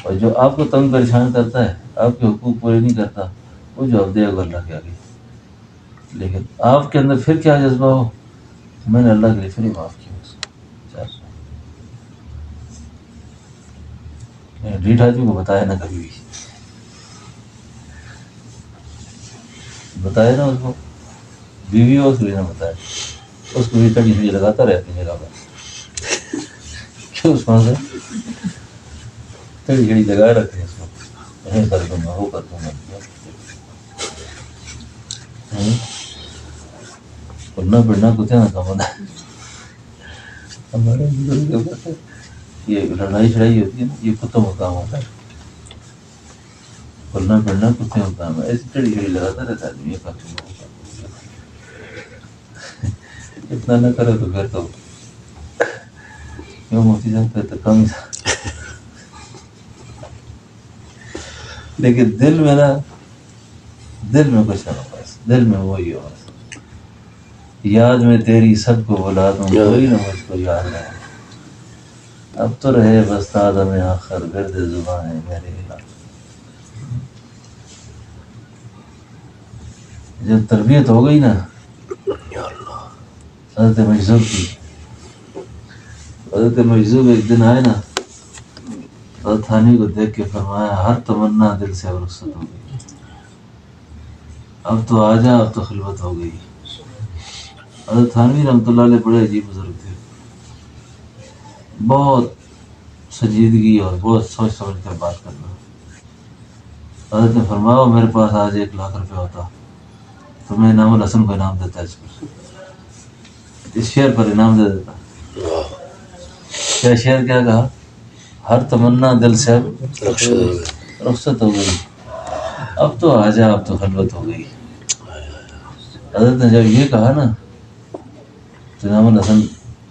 اور جو آپ کو تنگ پریشان کرتا ہے، آپ کے حقوق پورے نہیں کرتا، وہ جواب دے گا اللہ کے آگے. لیکن آپ کے اندر پھر کیا جذبہ ہو، میں نے اللہ کے لیے پھر ہی معاف کیا اس کو. ڈیٹ آدمی کو بتایا نا، کبھی بھی بتایا نا اس کو، بیوی ہو اس کو بھی نہ بتایا. اس کو بھی کڑی ہوئی لگاتا رہے اپنی جگہ پر. کیوں اس وہاں سے کڑی گھڑی لگائے رکھتے ہیں اس کو، یہ کر دوں گا، وہ کر دوں گا. پڑھنا پڑھنا کچھ نہ کام ہونا. ہمارے یہ لڑائی شڑائی ہوتی ہے نا، یہ کتوں کا کام ہوتا ہے. پڑھنا پڑھنا کتوں کا کام ہے. ایسی کڑی گھڑی لگاتا رہتا ہے آدمی. یہ کر دوں گا، اتنا نہ کرے تو پھر تو کیوں مفتی صاحب پھر تو کم ہی تھا. لیکن دل میں نا، دل میں کچھ نہ ہو، بس دل میں وہی ہو. یاد میں تیری سب کو بلا دوں، کوئی نہ مجھ کو یاد رہے. اب تو رہے بس آدم آخر، گرد زباں ہے میرے علاج. جب تربیت ہو گئی نا حضرت مجذوب کی، حضرت مجذوب ایک دن آئے نا، حضرت تھانوی کو دیکھ کے فرمایا ہر تمنا دل سے رخصت ہو گئی، اب تو آ جا، اب تو خلوت ہو گئی. حضرت تھانوی رحمۃ اللہ علیہ بڑے عجیب بزرگ تھے، بہت سنجیدگی اور بہت سوچ سمجھ کر بات کرنا. حضرت نے فرمایا میرے پاس آج 1,00,000 روپے ہوتا تو میں انعام الحسن کو انعام دیتا، اس شعر پر انعام دے دیتا. کیا شعر کیا کہا؟ ہر تمنا دل سے رخصت ہو گئی، اب تو آ جا، اب تو خلوت ہو گئی. حضرت نے جب یہ کہا نا تو انعام الحسن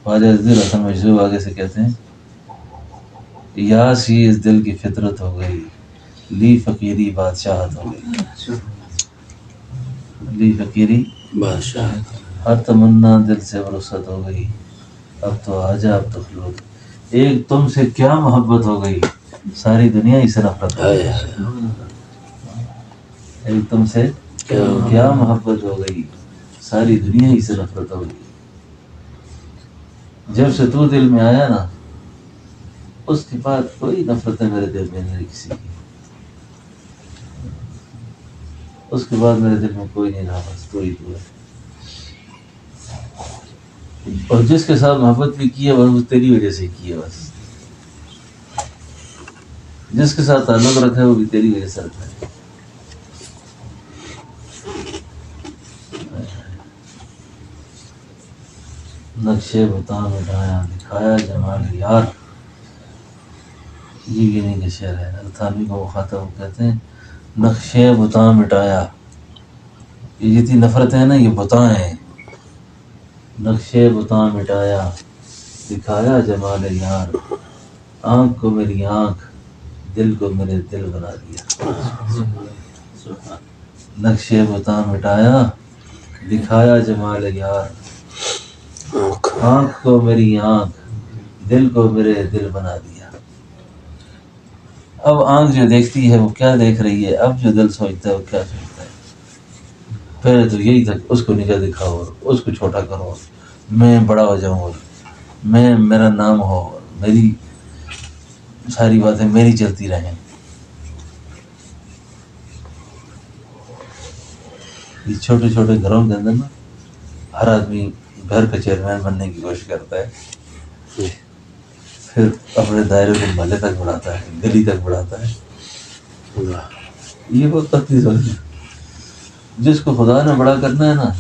خواجہ عزیز الحسن مجذوب آگے سے کہتے ہیں یاس ہی اس دل کی فطرت ہو گئی، لی فقیری بادشاہت ہو گئی. لی فقیری بادشاہت، ہر تمنا دل سے رخصت ہو گئی، اب تو آ جا، اب تو خلوت. ایک تم سے کیا محبت ہو گئی، ساری دنیا ہی سے نفرت ہو گئی. ایک تم سے کیا محبت ہو گئی، ساری دنیا ہی سے نفرت ہو گئی. جب سے تو دل میں آیا نا، اس کے بعد کوئی نفرت ہے میرے دل میں نہیں کسی کی. اس کے بعد میرے دل میں کوئی نہیں رہا، بس تو ہی تو ہے. اور جس کے ساتھ محبت بھی کی ہے وہ تیری وجہ سے کی ہے. بس جس کے ساتھ تعلق رکھا ہے وہ بھی تیری وجہ سے رکھا ہے. نقشے بتا مٹایا، دکھایا جمال یار. یہ نہیں کہ شعر ہے، تھانوی کو مخاطب کہتے ہیں نقشے بتا مٹایا. یہ جتنی نفرتیں ہیں نا، یہ بتا ہیں. نقشے بتا مٹایا، دکھایا جمال یار. آنکھ کو میری آنکھ، دل کو میرے دل بنا دیا. نقشے بتا مٹایا، دکھایا جمال یار. آنکھ کو میری آنکھ، دل کو میرے دل بنا دیا. اب آنکھ جو دیکھتی ہے وہ کیا دیکھ رہی ہے، اب جو دل سوچتا ہے وہ کیا سوچتا ہے. پہلے تو یہی تھا اس کو نیچا دکھاؤ اور اس کو چھوٹا کرو، میں بڑا ہو جاؤں اور میرا نام ہو اور میری ساری باتیں میری چلتی رہیں. یہ چھوٹے چھوٹے گھروں کے اندر نا ہر آدمی گھر کا چیئرمین بننے کی کوشش کرتا ہے، پھر اپنے دائرے کو محلے تک بڑھاتا ہے، گلی تک بڑھاتا ہے. یہ بہت پتلی سوچ ہے. جس کو خدا نے بڑا کرنا ہے نا،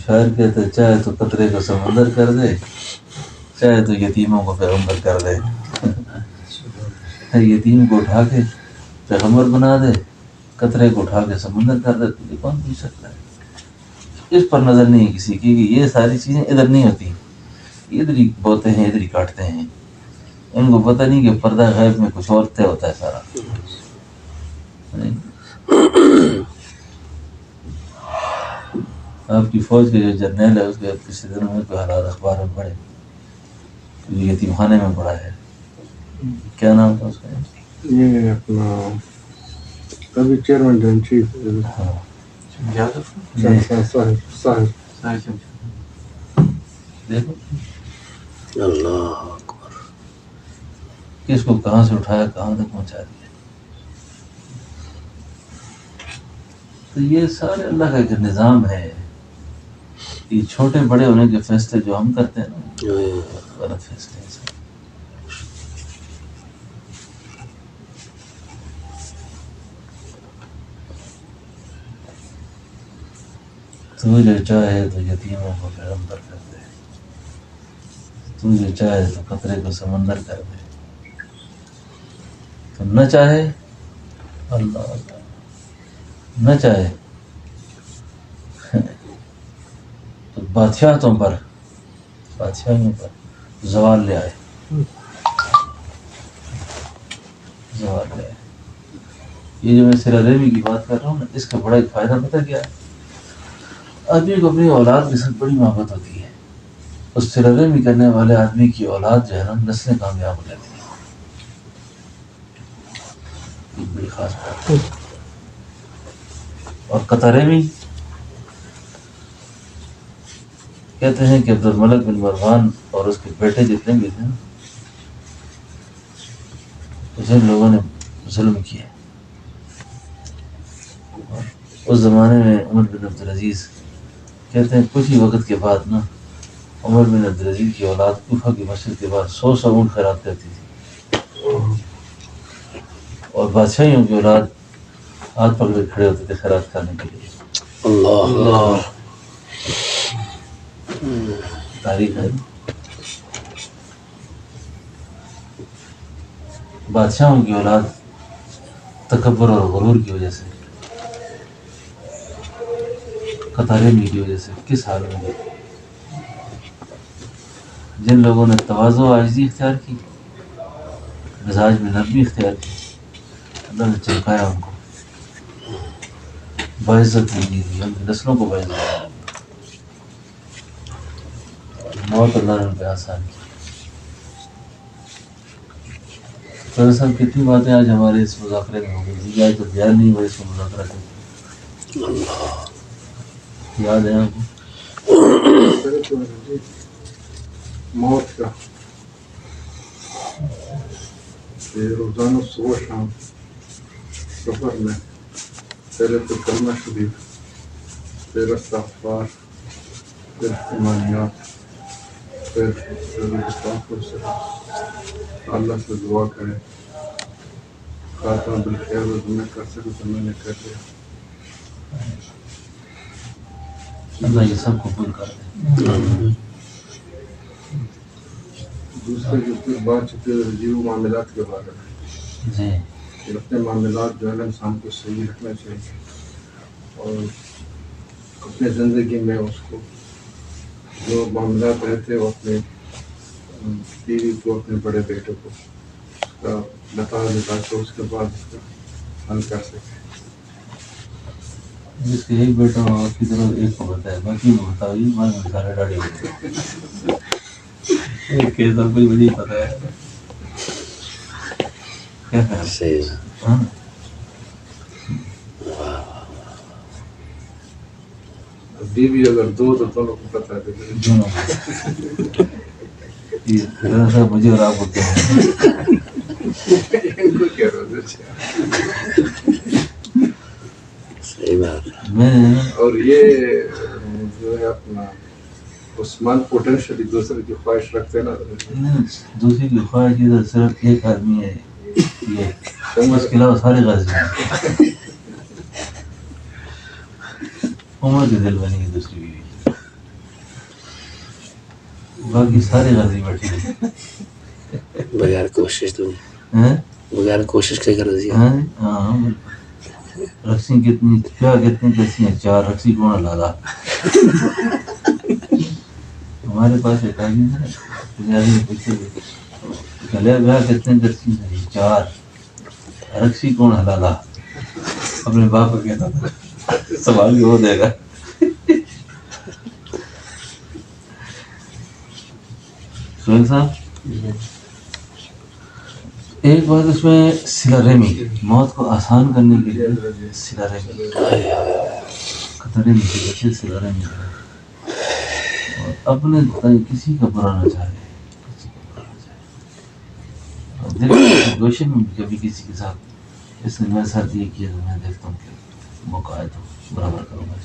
شاعر کہتے ہیں چاہے تو قطرے کو سمندر کر دے، چاہے تو یتیموں کو پیغمبر کر دے. یتیم کو اٹھا کے پیغمبر بنا دے، قطرے کو اٹھا کے سمندر کر دے. یہ کون پوچھ سکتا ہے؟ اس پر نظر نہیں ہے کسی کی کہ یہ ساری چیزیں ادھر نہیں ہوتی، ادھر ہی بوتے ہیں، ادھر ہی کاٹتے ہیں. ان کو پتہ نہیں کہ پردہ غیب میں کچھ اور طے ہوتا ہے سارا. آپ کی فوج کے جو جرنیل ہے اس کے کسی دنوں میں کوئی حالات اخبار میں پڑھے، یتیم خانے میں پڑا ہے. کیا نام تھا اس کا؟
یہ اپنا ابھی چیئرمین جن چیف صاحب.
دیکھو
اللہ اکبر،
کس کو کہاں سے اٹھایا کہاں تک پہنچا دیا. تو یہ سارے اللہ کا ایک نظام ہے. یہ چھوٹے بڑے ہونے کے فیصلے جو ہم کرتے ہیں نا، غلط فیصلے ہیں. تو جو چاہے تو یتیموں کو پیغمبر کر دے، تو جو چاہے تو قطرے کو سمندر کر دے. تو نہ چاہے اللہ نہ چاہے تو بادشاہتوں پر زوال لے آئے. یہ جو میں سیرہ ریمی کی بات کر رہا ہوں نا، اس کا بڑا ایک فائدہ پتہ کیا ہے؟ آدمی کو اپنی اولاد کے ساتھ بڑی محبت ہوتی ہے. اس سیرہ ریمی کرنے والے آدمی کی اولاد جو ہے نا، نسلیں کامیاب ہو جاتی ہیں. یہ بڑی خاص بات ہے. اور قطرمی کہتے ہیں کہ عبد الملک بن مروان اور اس کے بیٹے جتنے بھی تھے جن لوگوں نے ظلم کیا. اس زمانے میں عمر بن عبدالعزیز کہتے ہیں کچھ ہی وقت کے بعد نا، عمر بن عبدالعزیز کی اولاد کوفہ کی مسجد کے بعد 100 اونٹ خیرات کرتی تھی، اور بادشاہیوں کی اولاد ہاتھ پکڑے کھڑے ہوتے تھے خیرات کرنے کے لیے.
اللہ
تاریخ ہے. بادشاہوں کی اولاد تکبر اور غرور کی وجہ سے، قطرمی کی وجہ سے کس حال میں گئی. جن لوگوں نے تواضع و عاجزی اختیار کی، مزاج میں نرمی اختیار کی، اللہ نے چمکایا ان کو، باعزت زندگی دی، ان کی نسلوں کو باعزت دی. موت اللہ نے ان پہ آسان کی. تو صاحب کتنی باتیں آج ہمارے اس مذاکرے میں ہو گئی. آج تو بیان نہیں ہوا اس کو مذاکرہ کرتے. یاد ہے آپ کو؟
موت کا روزانہ صبح شام سفر میں پہلے تو کلمہ شریف، پھر استغفار، پھر ایمانیات، پھر سے اللہ سے دعا کرے خاتمہ بالخیر. وہ میں کر سکوں تو میں نے کر لیا.
اللہ یہ سب قبول کر دے.
دوسرے جو پھر بات چیت جیو معاملات کے بارے میں،
جی
کہ اپنے معاملات جو ہے نا انسان کو صحیح رکھنا چاہیے، اور اپنے زندگی میں اس کو جو معاملات رہتے وہ اپنے بیوی کو، اپنے بڑے بیٹے کو اس کا بتا دے تاکہ اس کے بعد اس کا حل کر سکے.
جس کے ایک بیٹا ہو آپ کی طرف ایک کو بتایا، باقی میں بتاؤ یہ ماں میں سارے ڈاڑی ہوتے ایک کیسا کوئی مجھے پتا ہے کیا خیال.
بیوی اگر دو تو دونوں کو پتا ہے
دونوں صاحب مجھے اور آپ کو کیا ہے. میں
اور یہ جو ہے اپنا عثمان پوٹینشلی دوسرے کی خواہش رکھتے ہیں نا،
دوسری کی خواہش کی تو صرف ایک آدمی ہے، یہ اس کے علاوہ سارے غازی ہیں. عمر کے دل بنی گی دوسری بیوی، باقی سارے غازی بیٹھے ہیں.
بغیر کوشش تو
ہیں؟
بغیر کوشش کے کر دیا.
ہاں بالکل. رقصیں کتنی کیا کتنی کیسی ہیں؟ 4 رقصی کون لالا. ہمارے پاس ایک آدمی ہے پنجابی پوچھے گلے بیاہ کتنے درسی ہیں؟ 4 رقصی کون حلالا. اپنے باپ کو کہتا تھا، سوال بھی ہو دے گا. سہیل صاحب ایک بات اس میں صلہ رحمی، موت کو آسان کرنے کے لیے صلہ رحمی، خطرے میں سے بچے صلہ رحمی کرے اور اپنے کسی کا برا نہ چاہے، کسی کا برا نہ چاہے. اور دل کی گوشے میں کبھی کسی کے ساتھ اس نے میرے ساتھ یہ کیا تو میں دیکھتا ہوں کہ موقع آئے تو برابر کروں گا.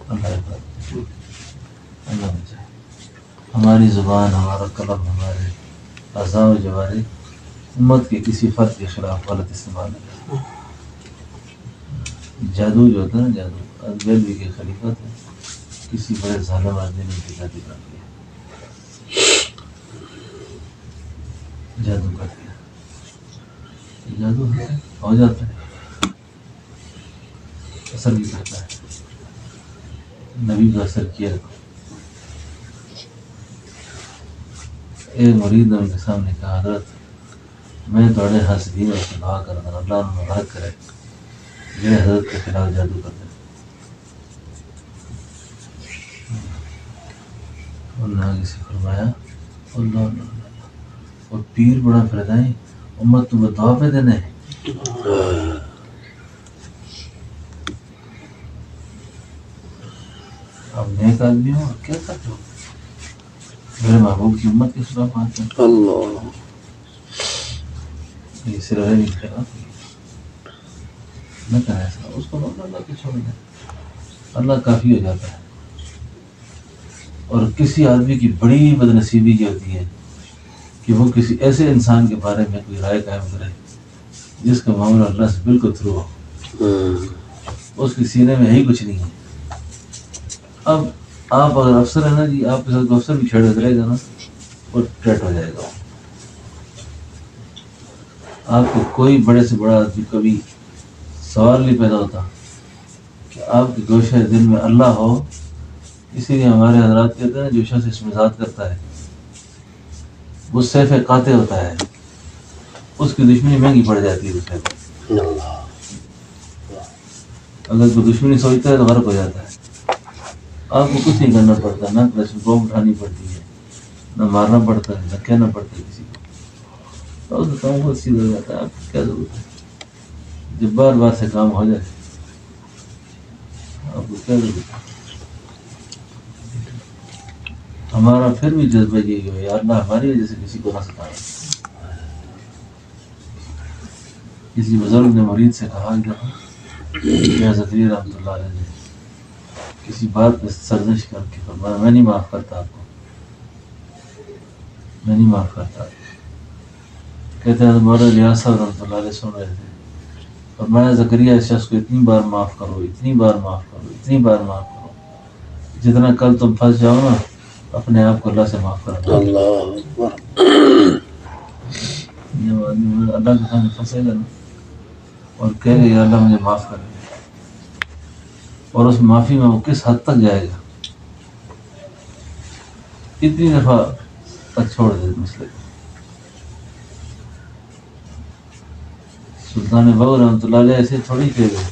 اللہ حفاظت، اللہ بچائے. ہماری زبان، ہمارا قلم، ہمارے اعضاء و جوارح امت کے کسی فرد کے خلاف غلط استعمال نہیں کرے. جادو جو ہوتا ہے نا، جادو ازبیلوی کے خلیفہ تھے، کسی بڑے ظالم آدمی نے ان کی شادی کر دیا، جادو کر دیا. جادو ہو جاتا ہے، اثر بھی کرتا ہے. نبی کا اثر کیا. ایک مرید نے ان کے سامنے کہا، حضرت میں تھوڑے حاسدین سے دعا کرتا ہوں، اللہ انہیں غرق کرے جو حضرت کے خلاف جادو کر دے. انہوں نے آگے سے فرمایا اللہ اللہ، اور پیر بڑا فردائیں امت تو دعا پہ دینے. اب نیک آدمی ہو کیا کرتے ہو، میرے محبوب کی امت کے خلاف آتے ہیں.
اللہ
یہ صرف نہیں خلاف نہ کریں ایسا، اس کو اللہ کے چھوڑ دیں، اللہ کافی ہو جاتا ہے. اور کسی آدمی کی بڑی بدنصیبی یہ ہوتی ہے کہ وہ کسی ایسے انسان کے بارے میں کوئی رائے قائم کرے جس کا معاملہ اللہ سے بالکل تھرو ہو، اس کے سینے میں یہی کچھ نہیں ہے. اب آپ اگر افسر ہے نا جی، آپ کے ساتھ افسر بھی چھیڑ کرے گا نا، وہ ٹیٹ ہو جائے گا. آپ کو کوئی بڑے سے بڑا آدمی کبھی سوال نہیں پیدا ہوتا کہ آپ کے گوشہ دل میں اللہ ہو. اسی لیے ہمارے حضرات کہتے ہیں جو شخص اس میں ذات کرتا ہے وہ سیف قاطع ہوتا ہے، اس کی دشمنی مہنگی پڑ جاتی ہے دوسرے کو. اگر کوئی دشمنی سوچتا ہے تو غرق ہو جاتا ہے. آپ کو کچھ نہیں کرنا پڑتا، نہ کلچ بوم اٹھانی پڑتی ہے، نہ مارنا پڑتا ہے، نہ کہنا پڑتا ہے کسی کو. اور اس کام بہت سیدھا ہو جاتا ہے. آپ کو کیا ضرورت ہے جب بار بار سے کام ہو جائے، آپ کو کیا ضرورت ہے. ہمارا پھر بھی جذبہ یہی ہو، یا اللہ ہماری وجہ سے کسی کو نہ ستانا. کسی بزرگ نے مرید سے کہا کہ زکریا رحمۃ اللہ علیہ نے کسی بات پہ سرزنش کر کے فرمایا میں نہیں معاف کرتا آپ کو، میں نہیں معاف کرتا. کہتے ہیں مولانا ریاض صاحب رحمۃ اللہ علیہ سن رہے تھے، فرمایا زکریا اس شخص کو اتنی بار معاف کرو، اتنی بار معاف کرو، اتنی بار معاف کرو، جتنا کل تم پھنس جاؤ نا اپنے آپ کو اللہ سے معاف کرنا. اللہ کے سامنے پھنسے گا نا اور کہے گا یا اللہ مجھے معاف کر دے، اور اس معافی میں وہ کس حد تک جائے گا، اتنی دفعہ تک چھوڑ دے مسئلے کو. سلطان بغل رحمۃ اللہ علیہ ایسے تھوڑی کہہ گئے،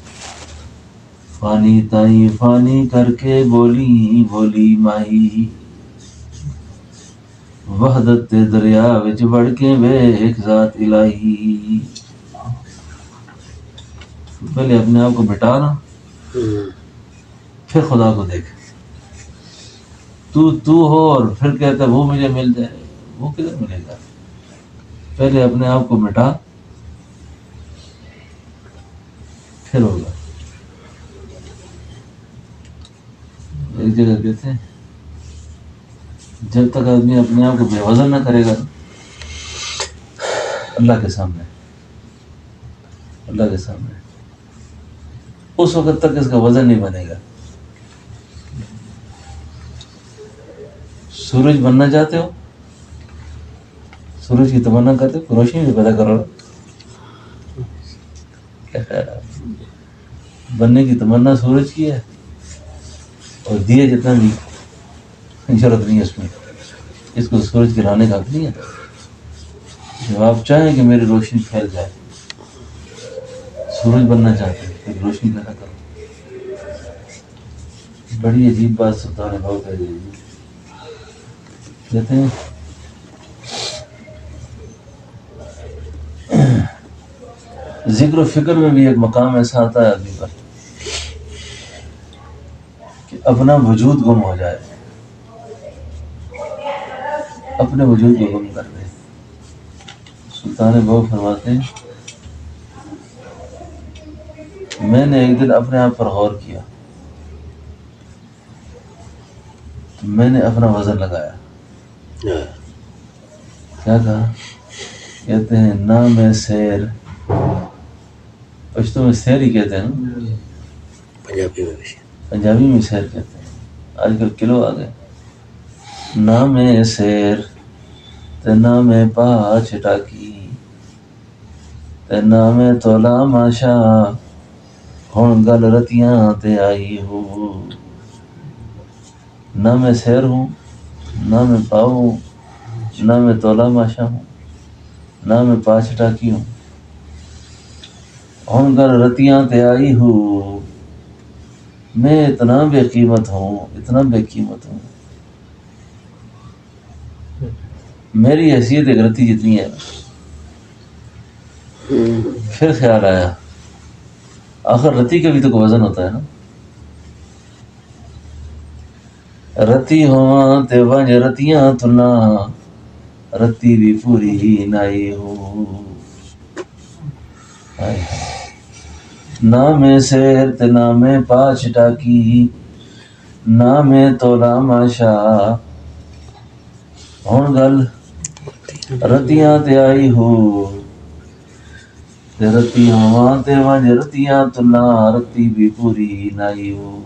فانی تائی فانی کر کے بولی بولی ماہی، وحدت دریا وچ بڑھ کے بے ایک ذات الہی. پہلے اپنے آپ کو مٹا نا، پھر خدا کو دیکھ. تو ہو اور پھر کہتا ہے وہ مجھے مل جائے، وہ کدھر ملے گا. پہلے اپنے آپ کو مٹا، پھر ہوگا. ایک جگہ کہتے ہیں جب تک آدمی اپنے آپ کو بے وزن نہ کرے گا اللہ کے سامنے اس وقت تک اس کا وزن نہیں بنے گا. سورج بننا چاہتے ہو, سورج کی تمنا کرتے ہو, روشنی بھی پیدا کرو. بننے کی تمنا سورج کی ہے اور دیے جتنا بھی ضرورت نہیں ہے اس میں, اس کو سورج گرانے کا حق نہیں ہے. جب آپ چاہیں کہ میری روشنی پھیل جائے, سورج بننا چاہتے ہیں پھر روشنی پیدا کرو. بڑی عجیب بات سلطان بہو کہہ رہی ہے. کہتے ہیں ذکر و فکر میں بھی ایک مقام ایسا آتا ہے آدمی پر کہ اپنا وجود گم ہو جائے, اپنے وجود کو گم کر دے. سلطان بہو فرماتے ہیں میں نے ایک دن اپنے آپ پر غور کیا تو میں نے اپنا وزن لگایا. کیا کہا؟ کہتے ہیں نام سیر, پشتو میں سیر ہی کہتے ہیں نا, پنجابی میں سیر کہتے ہیں, آج کل کلو آ گئے. نام سیر تے نام پا چٹاکی تے نام تولا ماشا ہن گل رتیاں تے آئی ہو. نہ میں سیر ہوں, نہ میں پاؤ ہوں, نہ میں تولا ماشا ہوں, نہ میں پا چٹاکی ہوں. ہن گل رتیاں تے آئی ہو, میں اتنا بے قیمت ہوں, اتنا بے قیمت ہوں. میری حیثیت ایک رتی جتنی ہے. پھر خیال آیا آخر رتی کا بھی تو کوئی وزن ہوتا ہے نا. رتی ہواں تے ونج رتیاں تنا, رتی بھی پوری ہی نائی ہو. نہ میں سیر تے نہ میں پا چٹاکی, نہ میں تولا ماشا ہن گل رتیاں تے آئی ہو. رتی ہواں تے ونج رتیاں تنا, رتی بھی پوری نائی ہو.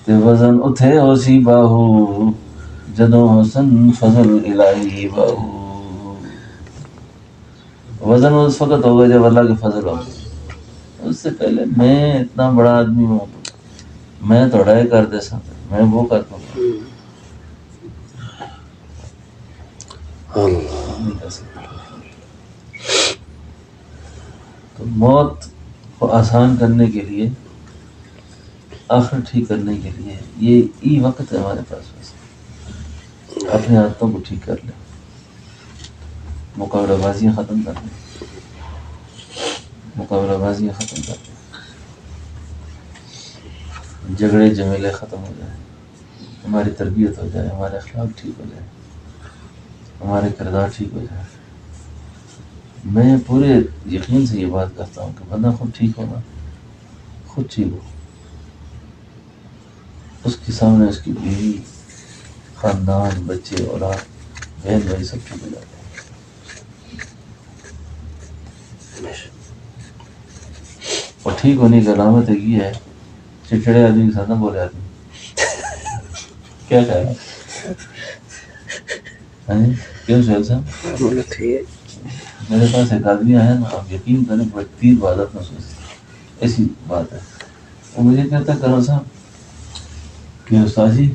تے وزن اتھے ہو سی باہو, جدوں حسن فضل الہی باہو. وزن اس وقت ہوگا جب اللہ کے فضل ہوگا. اس سے پہلے میں اتنا بڑا آدمی ہوں, میں تھوڑا یہ کر دے سکتا, میں وہ کرتا ہوں. تو موت کو آسان کرنے کے لیے, آخر ٹھیک کرنے کے لیے یہ وقت ہے ہمارے پاس. بس اپنے عادتوں کو ٹھیک کر لیں, مقابلہ بازیاں ختم کر لیں, مقابلہ بازیاں ختم کر لیں, جھگڑے جھمیلے ختم ہو جائیں, ہماری تربیت ہو جائے, ہمارے اخلاق ٹھیک ہو جائے, ہمارے کردار ٹھیک ہو جائے. میں پورے یقین سے یہ بات کرتا ہوں کہ بندہ خود ٹھیک ہوگا, خود ٹھیک ہو, اس کے سامنے اس کی بیوی, خاندان, بچے, اولاد, بہن بھائی سب ٹھیک ہو جاتے ہیں. اور ٹھیک ہونے کی علامت یہ ہے چڑچڑے آدمی کے ساتھ نہ بولے آدمی. کیا کہہ رہا ہے کیوں سہیل صاحب؟ میرے پاس ایک آدمی آیا نا, آپ یقین کریں بڑی تیر عادت محسوس, ایسی بات ہے. وہ مجھے کہتا ہے کرو صاحب کہ استاد جی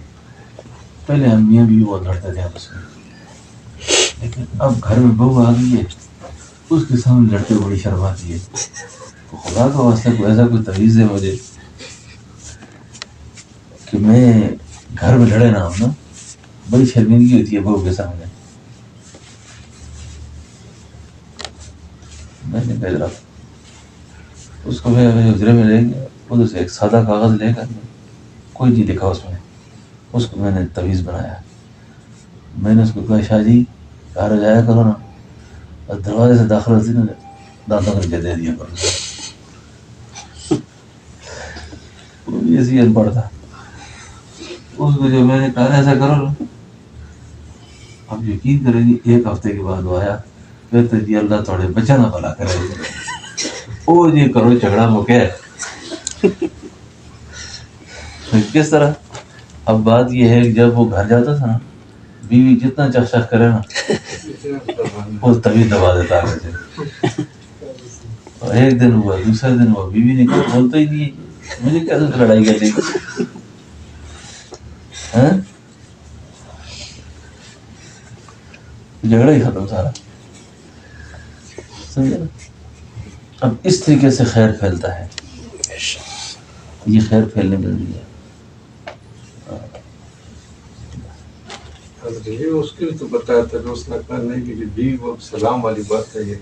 پہلے ہم میاں بھی بہت لڑتے تھے آپس میں, لیکن اب گھر میں بہو آ گئی ہے, اس کے سامنے لڑتے بڑی شرم آتی ہے. تو خدا کا واسطہ کوئی ایسا کوئی تویز ہے مجھے کہ میں گھر میں لڑے نا, ہم نا بڑی شرمندگی ہوتی ہے بہو کے سامنے. میں نے کہا اس کو میں حجرے میں لے گیا, ادھر سے ایک سادہ کاغذ لے کر, کوئی نہیں لکھا اس میں, اس کو میں نے تویز بنایا. میں نے اس کو کہا شاہ جی باہر جایا کرو نا, اور دروازے سے داخل ہوتی نا دانتوں کر کے دے دیا کرو. اسی ان پڑھ تھا. اس کو جو میں نے کہا ایسا کرو نا, اب یقین کریں گے 1 ہفتے کے بعد وہ آیا, کہتے جی اللہ تھوڑے بچہ نہ بھلا کرے. او جی کرو جھگڑا موقع ہے. کس طرح؟ اب بات یہ ہے کہ جب وہ گھر جاتا تھا نا, بیوی جتنا چخ کرے نا وہ تبھی دبا دیتا آگے سے. اور ایک دن ہوا, دوسرا دن ہوا, بیوی نے کہا بولتا ہی نہیں ہے, مجھے کیسے لڑائی کرنے کی. جھگڑا ہی ختم سارا, سمجھے نا. اب اس طریقے سے خیر پھیلتا ہے, یہ خیر پھیلنے مل رہی ہے.
یہ اس کے لیے تو بتایا تھا, اس نے کہا نہیں کہ بیوی وہ سلام والی بات ہے, یہ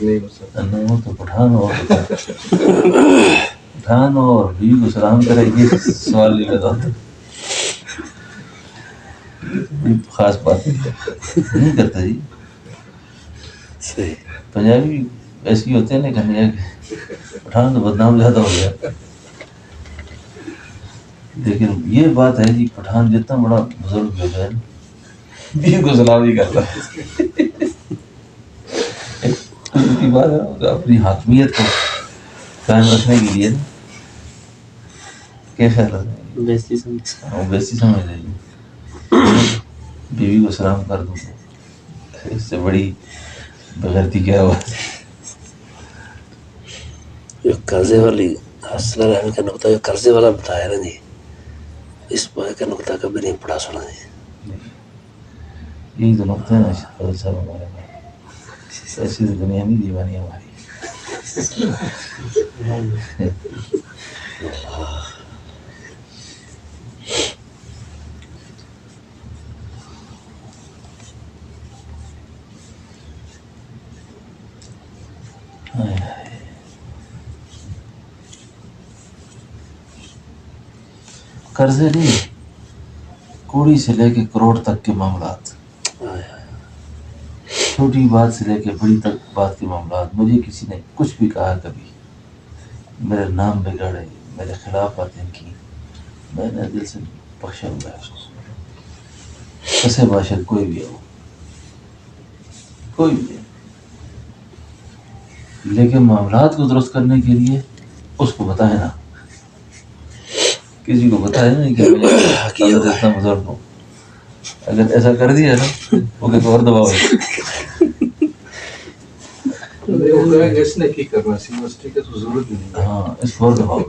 نہیں ہو سکتا.
وہ تو پٹھان ہو اور بیوی کو سلام کرے, یہ سوال نہیں پیدا ہوتا. خاص بات نہیں کرتا جی.
صحیح.
پنجابی ایسے ہی ہوتے ہیں نا, کہنے پٹھان تو بدنام زیادہ ہو گیا. لیکن یہ بات ہے جی, پٹھان جتنا بڑا بزرگ ہو جائے بیوی کو سلام نہیں کرتا. بات ہے اپنی حاکمیت کو قائم رکھنے کے لیے کیا خیال ہے, بیستی سمجھ رہی ہے. بیوی کو سلام کر دوں, اس سے بڑی بغیرتی کیا ہوا.
جو قرضے والی حوصلہ رحمی کا نقطہ جو قرضے والا بتایا نا جی, اس بات کا نقطہ کبھی نہیں پڑھا سنا جی.
یہی تو نقطہ ہے نا حضرت صاحب ہمارے میں, ایسی تو دنیا نہیں دیوانی ہماری. قرضے نہیں, کوڑی سے لے کے کروڑ تک کے معاملات, چھوٹی بات سے لے کے بڑی تک بات کے معاملات. مجھے کسی نے کچھ بھی کہا, کبھی میرے نام بگاڑے, میرے خلاف باتیں کی, میں نے دل سے بخشا ہوا ہے. کسے باشد کوئی بھی ہو, کوئی بھی, لیکن معاملات کو درست کرنے کے لیے اس کو بتائے نا, کسی کو بتائے نہیں کہ اتنا بزرگ ہوں, اگر ایسا کر دیا نا وہ کہ اور دباؤ ہے.
اس نے کی کرنا سی مسٹی کا تو ضرورت نہیں.
ہاں اس کو اور دباؤ.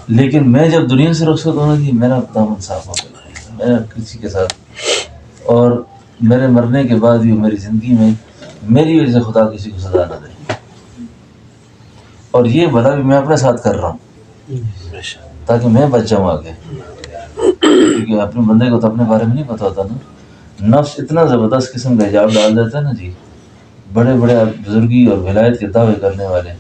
لیکن میں جب دنیا سے رخصت ہونا تھی, میرا دامن صاف ہو گیا, میں کسی کے ساتھ, اور میرے مرنے کے بعد بھی میری زندگی میں میری وجہ سے خدا کسی کو سزا نہ دے. اور یہ بھلا بھی میں اپنے ساتھ کر رہا ہوں تاکہ میں بچ جاؤں آگے, کیونکہ اپنے بندے کو تو اپنے بارے میں نہیں پتا ہوتا نا. نفس اتنا زبردست قسم کا حجاب ڈال دیتا ہے نا جی. بڑے بڑے بزرگی اور ولایت کے دعوے کرنے والے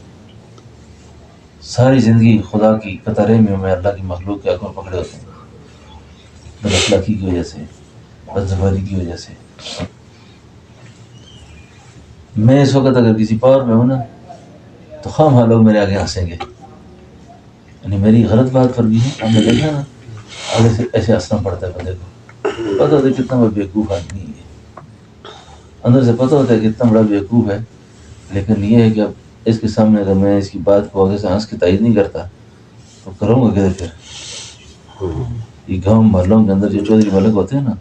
ساری زندگی خدا کی قطرے میں اللہ کی مخلوق کے آنکھوں پکڑے ہوتے ہیں, بد اخلاقی کی وجہ سے, بد زبانی کی وجہ سے. میں اس وقت اگر کسی پاور میں ہوں نا تو خواہ لوگ میرے آگے ہنسیں گے, یعنی میری غلط بات پر بھی ہے. ہم نے دیکھا نا آگے سے ایسے ہنسنا پڑتا ہے بندے کو, پتہ ہوتا ہے کتنا بڑا بیوقوف آدمی ہے, اندر سے پتہ ہوتا ہے کتنا بڑا بیوقوف ہے. لیکن یہ ہے کہ اب اس کے سامنے اگر میں اس کی بات کو آگے سے ہنس کے تائید نہیں کرتا تو کروں گا کدھر پھر. یہ گاؤں محلوں کے اندر جو چودھری ملک ہوتے ہیں نا,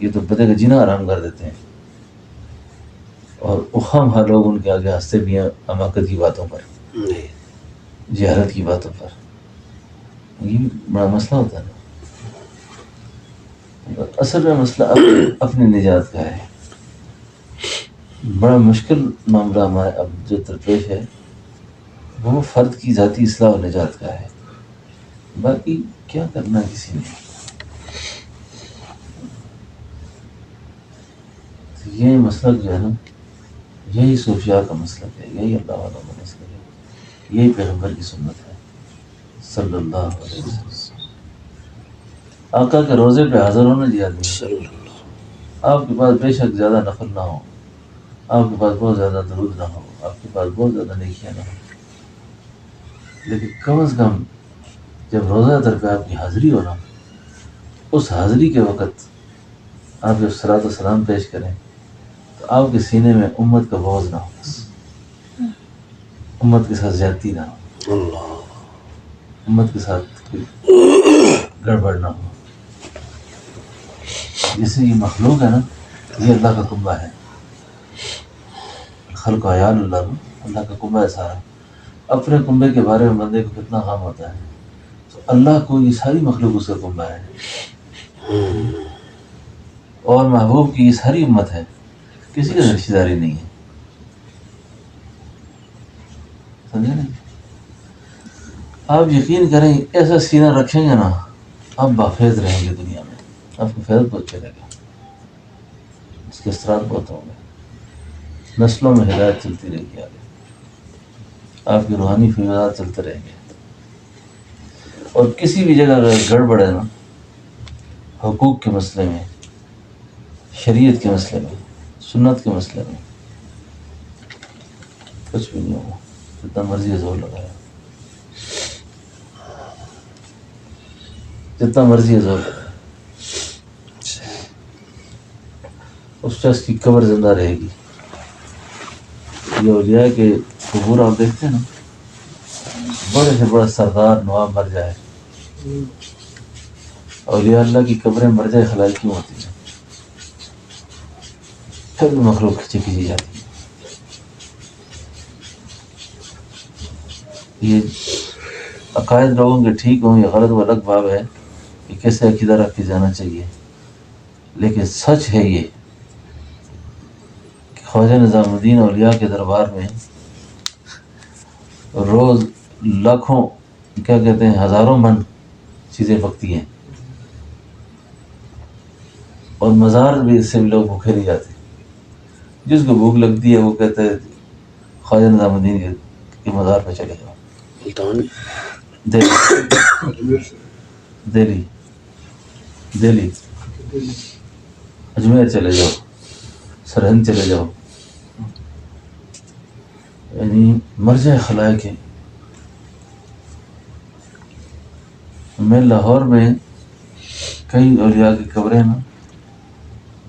یہ تو پتے کا جینا آرام کر دیتے ہیں, اور اخم ہر لوگ ان کے آگے ہنستے بھی ہیں حماقت کی باتوں پر, جہالت کی باتوں پر. یہ بڑا مسئلہ ہوتا ہے نا. اصل میں مسئلہ اپنی نجات کا ہے. بڑا مشکل معاملہ ہمارا اب جو درپیش ہے وہ فرد کی ذاتی اصلاح و نجات کا ہے. باقی کیا کرنا کسی نے. یہ مسئلہ جو ہے نا, یہی صوفیاء کا مسلک ہے, یہی اللہ والوں کا مسلک ہے, یہی پیغمبر کی سنت ہے صلی اللہ علیہ وسلم. آقا کے روزے پہ حاضر ہونا جی آدمی, آپ کے پاس بے شک زیادہ نفل نہ ہو, آپ کے پاس بہت زیادہ درود نہ ہو, آپ کے پاس بہت زیادہ نیکیاں نہ ہو, لیکن کم از کم جب روزہ در پہ آپ کی حاضری ہو نا، اس حاضری کے وقت آپ جب صلاۃ و سلام پیش کریں تو آپ کے سینے میں امت کا بوجھ نہ ہو، بس امت کے ساتھ زیادتی نہ ہو،
اللہ
امت کے ساتھ کوئی گڑبڑ نہ ہو. جیسے یہ مخلوق ہے نا، یہ اللہ کا کنبہ ہے. خلق و عیال اللہ کا کنبہ ہے سارا. اپنے کنبے کے بارے میں بندے کو کتنا غم ہوتا ہے، تو اللہ کو یہ ساری مخلوق اس کا کنبہ ہے، اور محبوب کی یہ ساری امت ہے، کسی کا رشتہ داری نہیں ہے. سمجھے نا؟ آپ یقین کریں ایسا سینہ رکھیں گے نا، آپ بافیض رہیں گے دنیا میں، آپ کو فیض بہت چلے گا، اس کے اثرات بہت ہوں گے، نسلوں میں ہدایت چلتی رہے گی آگے، آپ کی روحانی فیضات چلتے رہیں گے. اور کسی بھی جگہ اگر گڑبڑ ہے نا، حقوق کے مسئلے میں، شریعت کے مسئلے میں، سنت کے مسئلے میں، کچھ بھی نہیں ہوگا، جتنا مرضی زور لگایا، جتنا مرضی زور لگایا، اس شخص کی قبر زندہ رہے گی. یہ اولیاء کے قبور آپ دیکھتے ہیں نا، بڑے سے بڑا سردار نواب مر جائے، اولیاء اللہ کی قبریں مر جائے خلائق کیوں ہوتی ہیں؟ پھر بھی مخلوق کھینچی کھینچی جاتی ہے. یہ عقائد لوگوں کے ٹھیک ہوں یا غلط وہ الگ باب ہے کہ کیسے عقیدہ رکھ کے جانا چاہیے، لیکن سچ ہے یہ کہ خواجہ نظام الدین اولیاء کے دربار میں روز لاکھوں، کیا کہتے ہیں، ہزاروں من چیزیں پکتی ہیں، اور مزار بھی اس سے بھی لوگ بھوکے نہیں جاتے. جس کو بھوک لگتی ہے وہ کہتا ہے خواجہ نظام الدین کے مزار پہ چلے جاؤ.
ملتان
دہلی اجمیر چلے جاؤ، سرہند چلے جاؤ، یعنی مرجع خلائق ہے. میں لاہور میں کئی اولیاء کی قبریں نا،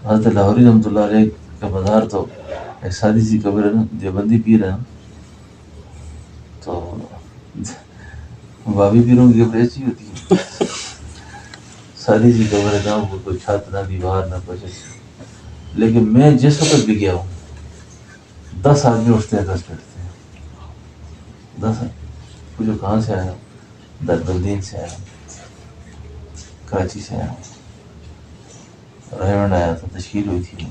حضرت لاہوری رحمۃ اللہ علیہ کا مزار تو ایک سادی سی قبر ہے نا، دیوبندی پیر ہے نا، تو بابی پیروں کی قبر ایسی ہوتی ہے، سادی سی قبر ہے نا، کوئی چھت نہ دیوار نہ کچھ. لیکن میں جس وقت بھی گیا ہوں 10 آدمی اٹھتے ہیں، 10 بیٹھتے ہیں، 10 پوچھو کہاں سے آیا ہوں؟ دربلدین سے آیا ہوں، کراچی سے آیا ہوں، ریونڈ آیا تھا، تشکیل ہوئی تھی،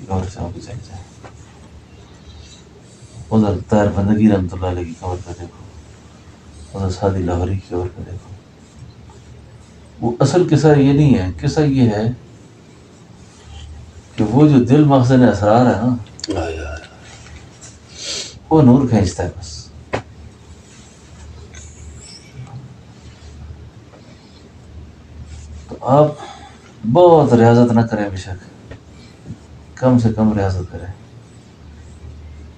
قبر سے ہو کے چل جائے. ادھر طاہر بندگی رحمۃ اللہ علیہ کی قبر پہ دیکھو، ادھر سادی لاہوری کی قبر پہ دیکھو. وہ اصل قصہ یہ نہیں ہے، قصہ یہ ہے کہ وہ جو دل مخزن اسرار ہے نا، وہ نور کھینچتا ہے بس. تو آپ بہت ریاضت نہ کریں، بے شک کم سے کم ریاضت کریں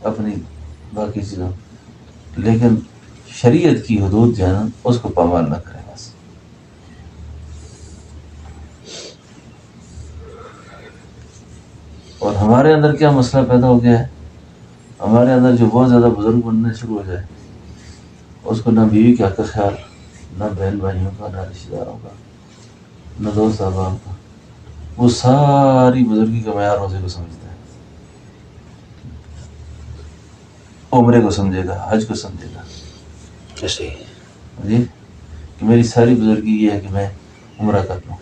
اپنی باقی چیزوں، لیکن شریعت کی حدود جو ہے نا اس کو پامال نہ کریں بس. اور ہمارے اندر کیا مسئلہ پیدا ہو گیا ہے، ہمارے اندر جو بہت زیادہ بزرگ بننے شروع ہو جائے، اس کو نہ بیوی کا حق خیال، نہ بہن بھائیوں کا، نہ رشتہ داروں کا، نہ دوست احباب کا. وہ ساری بزرگی کا معیار روزے کو سمجھتا ہے، عمرے کو سمجھے گا، حج کو سمجھے گا.
ایسے
جی کہ میری ساری بزرگی یہ ہے کہ میں عمرہ کر لوں.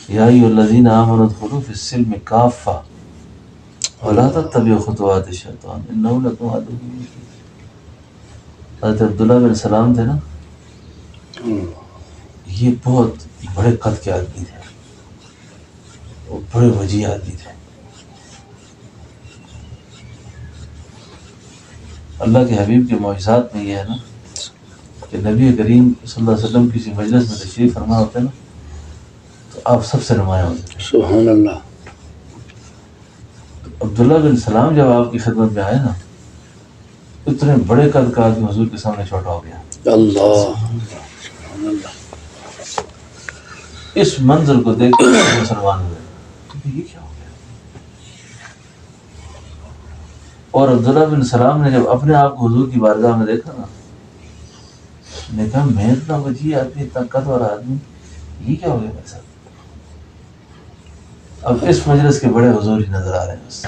یا ایھا الذین آمنوا ادخلوا فی السلم کافۃ ولا تتبعوا خطوات الشیطان انہ لکم عدو مبین. حضرت عبداللہ بن سلام تھے نا، یہ بہت بڑے قد کے آدمی تھے، وہ بڑے وجیح آدمی تھے. اللہ کے حبیب کے معجزات میں یہ ہے نا کہ نبی کریم صلی اللہ علیہ وسلم کسی مجلس میں تشریف فرما ہوتے نا تو آپ سب سے نمایاں ہوتے تھے.
سبحان اللہ.
عبداللہ بن سلام جب آپ کی خدمت میں آئے نا اتنے بڑے قد کا آدمی حضور کے سامنے چھوٹا ہو گیا.
اللہ
اس منظر کو دیکھ کر مسلمان ہوئے کہ یہ کیا ہو گیا. اور عبداللہ بن سلام نے جب اپنے آپ کو حضور کی بارگاہ میں دیکھا نا، نے کہا میں اتنا وجیح آدمی، اتنا قد والا آدمی، یہ کیا ہو گیا میرے ساتھ. اب اس مجلس کے بڑے حضور ہی نظر آ رہے ہیں بس.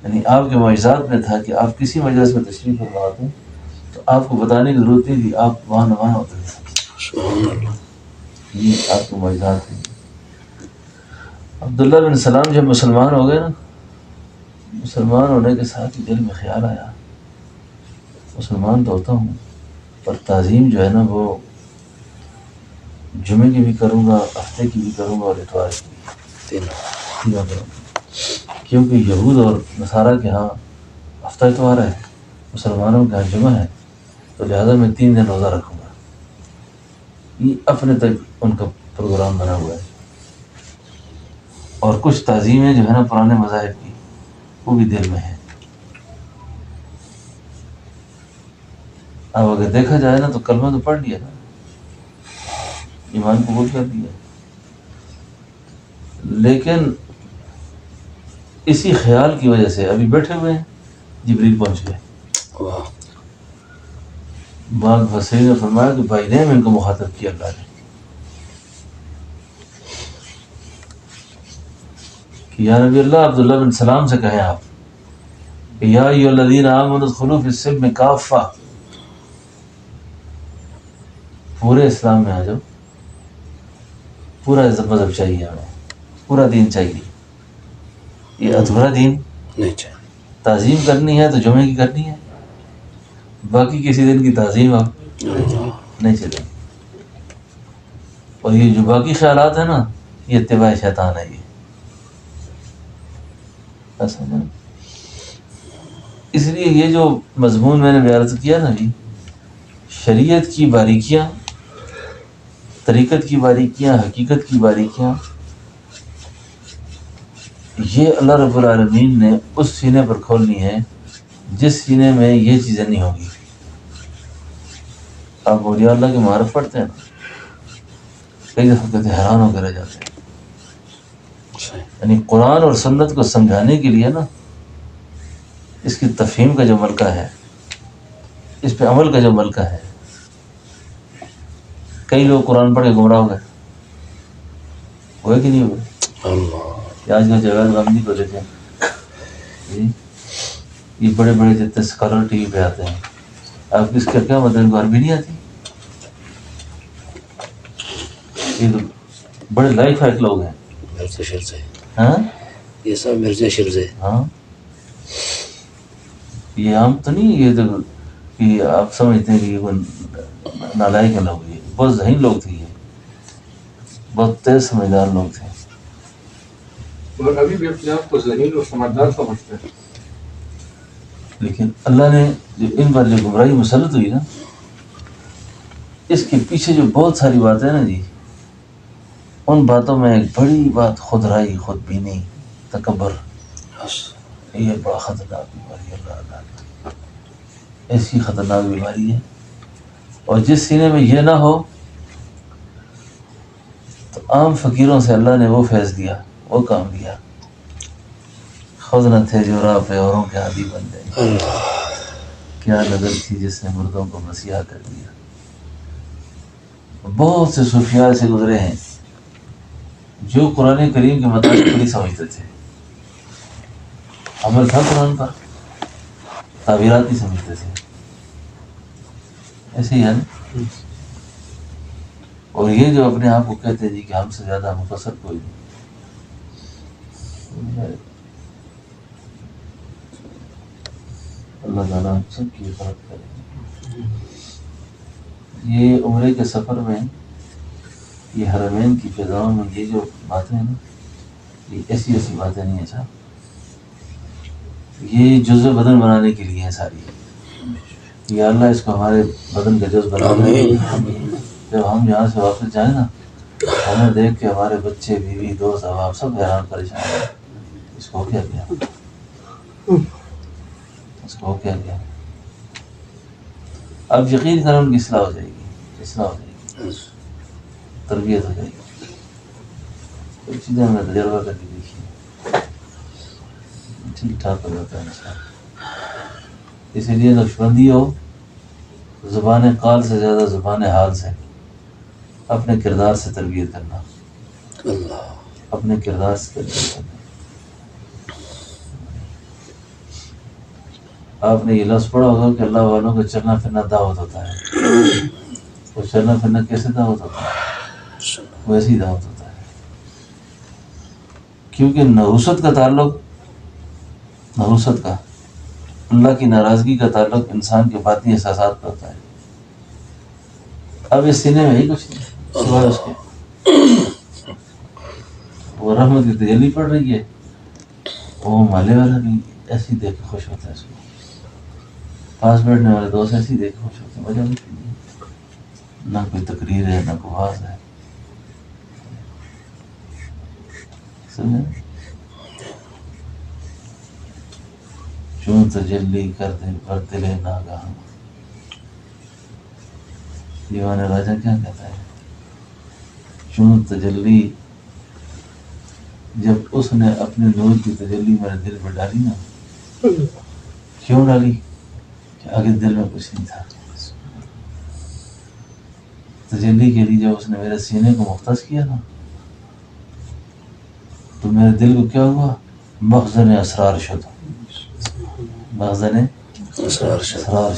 یعنی آپ کے معجزات میں تھا کہ آپ کسی مجلس میں تشریف فرما دیں تو آپ کو بتانے کی ضرورت نہیں تھی، آپ وہاں نمایاں ہوتے تھے.
سبحان اللہ.
یہ آپ کے معجزات ہیں. عبداللہ بن سلام جب مسلمان ہو گئے نا، مسلمان ہونے کے ساتھ ہی دل میں خیال آیا مسلمان تو ہوتا ہوں پر تعظیم جو ہے نا وہ جمعے کی بھی کروں گا، ہفتے کی بھی کروں گا اور اتوار کی بھی تینوں کروں گا. کیونکہ یہود اور نصارہ کے ہاں ہفتہ اتوار ہے، مسلمانوں کے ہاں جمعہ ہے، تو لہٰذا میں 3 دن روزہ رکھوں گا. یہ اپنے تک ان کا پروگرام بنا ہوا ہے. اور کچھ تعظیمیں جو ہے نا پرانے مذاہب کی وہ بھی دل میں ہیں. اب اگر دیکھا جائے نا تو کلمہ تو پڑھ لیا نا، ایمان قبول کر دیا، لیکن اسی خیال کی وجہ سے ابھی بیٹھے ہوئے ہیں جبریل پہنچ گئے.
واہ.
بعض مفسرین نے فرمایا کہ بائی نیم ان کو مخاطب کیا اللہ نے کہ یا نبی اللہ عبداللہ بن سلام سے کہیں آپ کہ یا ایھا الذین آمنوا ادخلوا فی السلم کافہ، پورے اسلام میں آ جاؤ. پورا مذہب چاہیے ہمیں، پورا دین چاہیے. یہ ادھورا دین
نہیں چاہیے.
تعظیم کرنی ہے تو جمعے کی کرنی ہے، باقی کسی دن کی تعظیم اب نہیں چلے. اور یہ جو باقی خیالات ہیں نا یہ اتباع شیطان ہے. یہ سمجھا؟ اس لیے یہ جو مضمون میں نے عرض کیا نا جی، شریعت کی باریکیاں، طریقت کی باریکیاں، حقیقت کی باریکیاں، یہ اللہ رب العالمین نے اس سینے پر کھولنی ہے جس سینے میں یہ چیزیں نہیں ہوں گی. آپ اولیاء اللہ کی معرف پڑھتے ہیں نا، کئی دفعہ کہتے حیران ہو کے رہ جاتے ہیں. یعنی قرآن اور سنت کو سمجھانے کے لیے نا اس کی تفہیم کا جو ملکہ ہے، اس پہ عمل کا جو ملکہ ہے. کئی لوگ قرآن پڑھ کے گمراہ ہو گئے، ہوئے کہ نہیں ہوئے؟
اللہ.
آج کل جاوید غامدی کو دیکھیں جی، یہ بڑے بڑے جتنے اسکالر ٹی وی پہ آتے ہیں، آپ کس کا کیا مطلب، ان کو عربی نہیں آتی؟ یہ تو بڑے لائف ہیک لوگ ہیں.
مرزا شیر سے
ہاں
یہ سب مرزا شیر سے.
ہاں یہ عام تو نہیں، یہ تو کہ آپ سمجھتے ہیں کہ یہ کوئی نالائق لوگ، یہ بہت ذہین لوگ تھے، یہ بہت تیز سمجھدار لوگ تھے.
اور ابھی بھی اپنے آپ کو ذہین اور سمجھدار سمجھتے ہیں.
لیکن اللہ نے جو ان پر جو گمراہی مسلط ہوئی نا، اس کے پیچھے جو بہت ساری باتیں نا جی، ان باتوں میں ایک بڑی بات خود رائی، خود بینی، تکبر. یہ بڑا خطرناک بیماری ہے، اللہ ایسی خطرناک بیماری ہے. اور جس سینے میں یہ نہ ہو تو عام فقیروں سے اللہ نے وہ فیض دیا، وہ کام دیا. خود نہ تھے جو راہ پہ اوروں کے عادی بن گئے، کیا نظر تھی جس نے مردوں کو مسیحا کر دیا. بہت سے صوفیاء سے گزرے ہیں جو قرآن کریم کے مطابق نہیں سمجھتے تھے، عمل تھا قرآن پر، تعبیرات نہیں سمجھتے تھے. ایسے ہی ہے نا. اور یہ جو اپنے آپ کو کہتے جی کہ ہم سے زیادہ مقصر کوئی نہیں. اللہ تعالیٰ ہم سب کی حفاظت کرے. یہ عمرے کے سفر میں، یہ حرمین کی فضاؤں میں یہ جو باتیں ہیں نا، یہ ایسی ایسی باتیں نہیں ہیں صاحب. یہ جزء بدن بنانے کے لیے ہیں ساری. یا اللہ اس کو ہمارے بدن کا جز بنا دے. جب ہم یہاں سے واپس جائیں نا، ہمیں دیکھ کے ہمارے بچے، بیوی، دوست، احباب سب حیران پریشان ہیں، اس کو کیا کیا. اس کو ہو کیا گیا. اب یقین کریں ان کی اصلاح ہو جائے گی، اصلاح ہو جائے گی، تربیت ہو جائے گی. کچھ چیزیں ہم نے تجربہ کر کے دیکھی، ٹھیک ٹھاک ہو جاتا ہے انسان. اسی لیے نقشبندی ہو زبان قال سے زیادہ زبان حال سے اپنے کردار سے تربیت کرنا،
اللہ
اپنے کردار سے تربیت کرنا. آپ نے یہ لفظ پڑھا ہوگا کہ اللہ والوں کا چلنا پھرنا دعوت ہوتا ہے. وہ چلنا پھرنا کیسے دعوت ہوتا ہے؟ ویسی دعوت ہوتا ہے. کیونکہ نحوست کا تعلق، نحوست کا اللہ کی ناراضگی کا تعلق انسان کے باطنی احساسات پر ہوتا ہے. اب اس سینے میں ہی کچھ نہیں سوائے اس کے. وہ رحمت کی تجلی پڑ رہی ہے، وہ مالے والا بھی ایسی دیکھ کے خوش ہوتا ہے، اس کو پاس بیٹھنے والے دوست ایسی دیکھ کے خوش ہوتے ہیں. وجہ نہیں، نہ کوئی تقریر ہے، نہ کوئی واز ہے. سمجھے؟ چون تجلی کر دے پر دلے ناگاہ. دیوان راجہ کیا کہتا ہے؟ چون تجلی، جب اس نے اپنے نور کی تجلی میرے دل پر ڈالی نا. کیوں ڈالی؟ کہ آگے دل میں کچھ نہیں تھا. تجلی کے لیے جب اس نے میرے سینے کو مختص کیا نا، تو میرے دل کو کیا ہوا؟ مخزن اسرار شد، مخزن
اسرار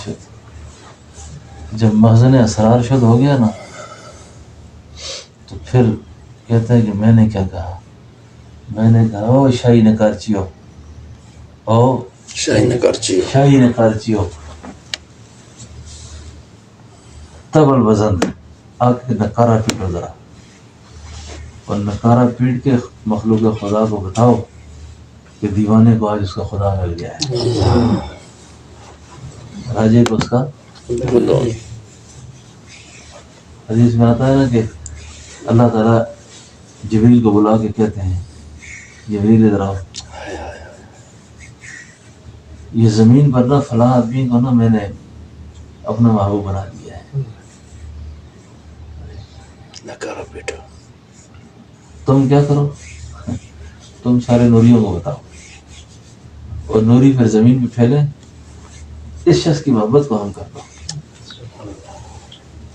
شد. جب مخزن اسرار شد ہو گیا نا، تو پھر کہتا ہے کہ میں نے کیا کہا؟ میں نے کہا او شاہی نے کارچیو، او
شاہی نے
کارچیو تب البزند، آگ کے نکارہ پیٹو ذرا، اور نکارہ پیٹ کے مخلوق خدا کو بتاؤ کہ دیوانے کو آج اس کا خدا مل گیا ہے، راجے کو اس کا. حدیث میں آتا ہے نا کہ اللہ تعالیٰ جبریل کو بلا کے کہتے ہیں جبریل ادھر آؤ، یہ زمین پر نا فلاں آدمی کو نا میں نے اپنا محبوب بنا دیا ہے،
نکارہ پیٹو.
تم کیا کرو؟ تم سارے نوریوں کو بتاؤ، اور نوری پھر زمین پہ پھیلے، اس شخص کی محبت کو ہم کر دو،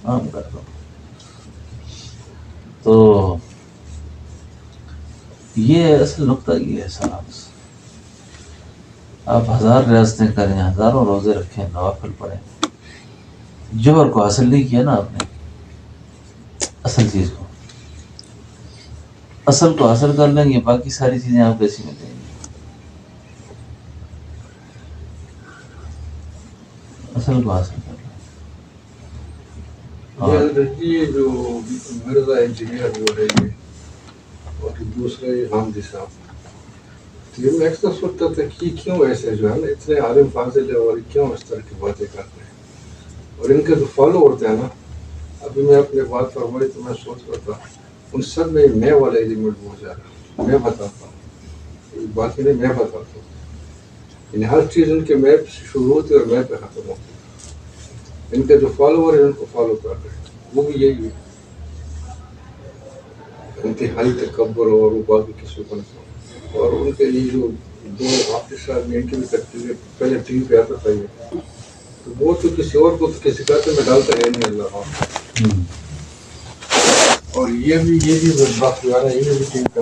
ہم کر دو. تو یہ اصل نقطہ یہ ہے صاحب. آپ ہزار ریاستیں کریں، ہزاروں روزے رکھیں، نوافل پڑھیں، جوہر کو حاصل نہیں کیا نا آپ نے. اصل چیز کو، اصل کو حاصل کر لیں گے، باقی ساری چیزیں آپ کیسی ملیں گی. اصل کو حاصل کر لیں.
یہ جو مرزا انجینئر جو ہے یہ، اور دوسرے حامدی صاحب، یہ میں اکثر سوچتا تھا کہ کیوں ایسے جو ہے نا اتنے عالم فاضل ہے اور کیوں اس طرح کی باتیں کرتے ہیں، اور ان کے جو فالوورز ہیں نا، ابھی میں اپنے بات فرمائی تو میں سوچ رہا تھا ان سب میں میں والا ایلیمنٹ بہت زیادہ، میں بتاتا ہوں، باقی نہیں میں بتاتا ہوں. یعنی ہر چیز ان کے میں سے شروع ہوتی ہے اور میں پہ ختم ہوتی ہے. ان کے جو فالوور ہیں ان کو فالو کر رہے ہیں، وہ بھی یہی ہے، انتہائی تکبر اور وہ باقی کسی کو نہیں. اور ان کے یہ جو دو حافظ صاحب نے ان کی بھی تقریر پہلے ٹی وی پہ آتا تھا یہ، تو وہ تو کسی اور کو کسی کاتے میں ڈالتا ہے نہیں اللہ حافظ. اور یہ بھی بات جو ہے نا یہ بھی ٹی وی پہ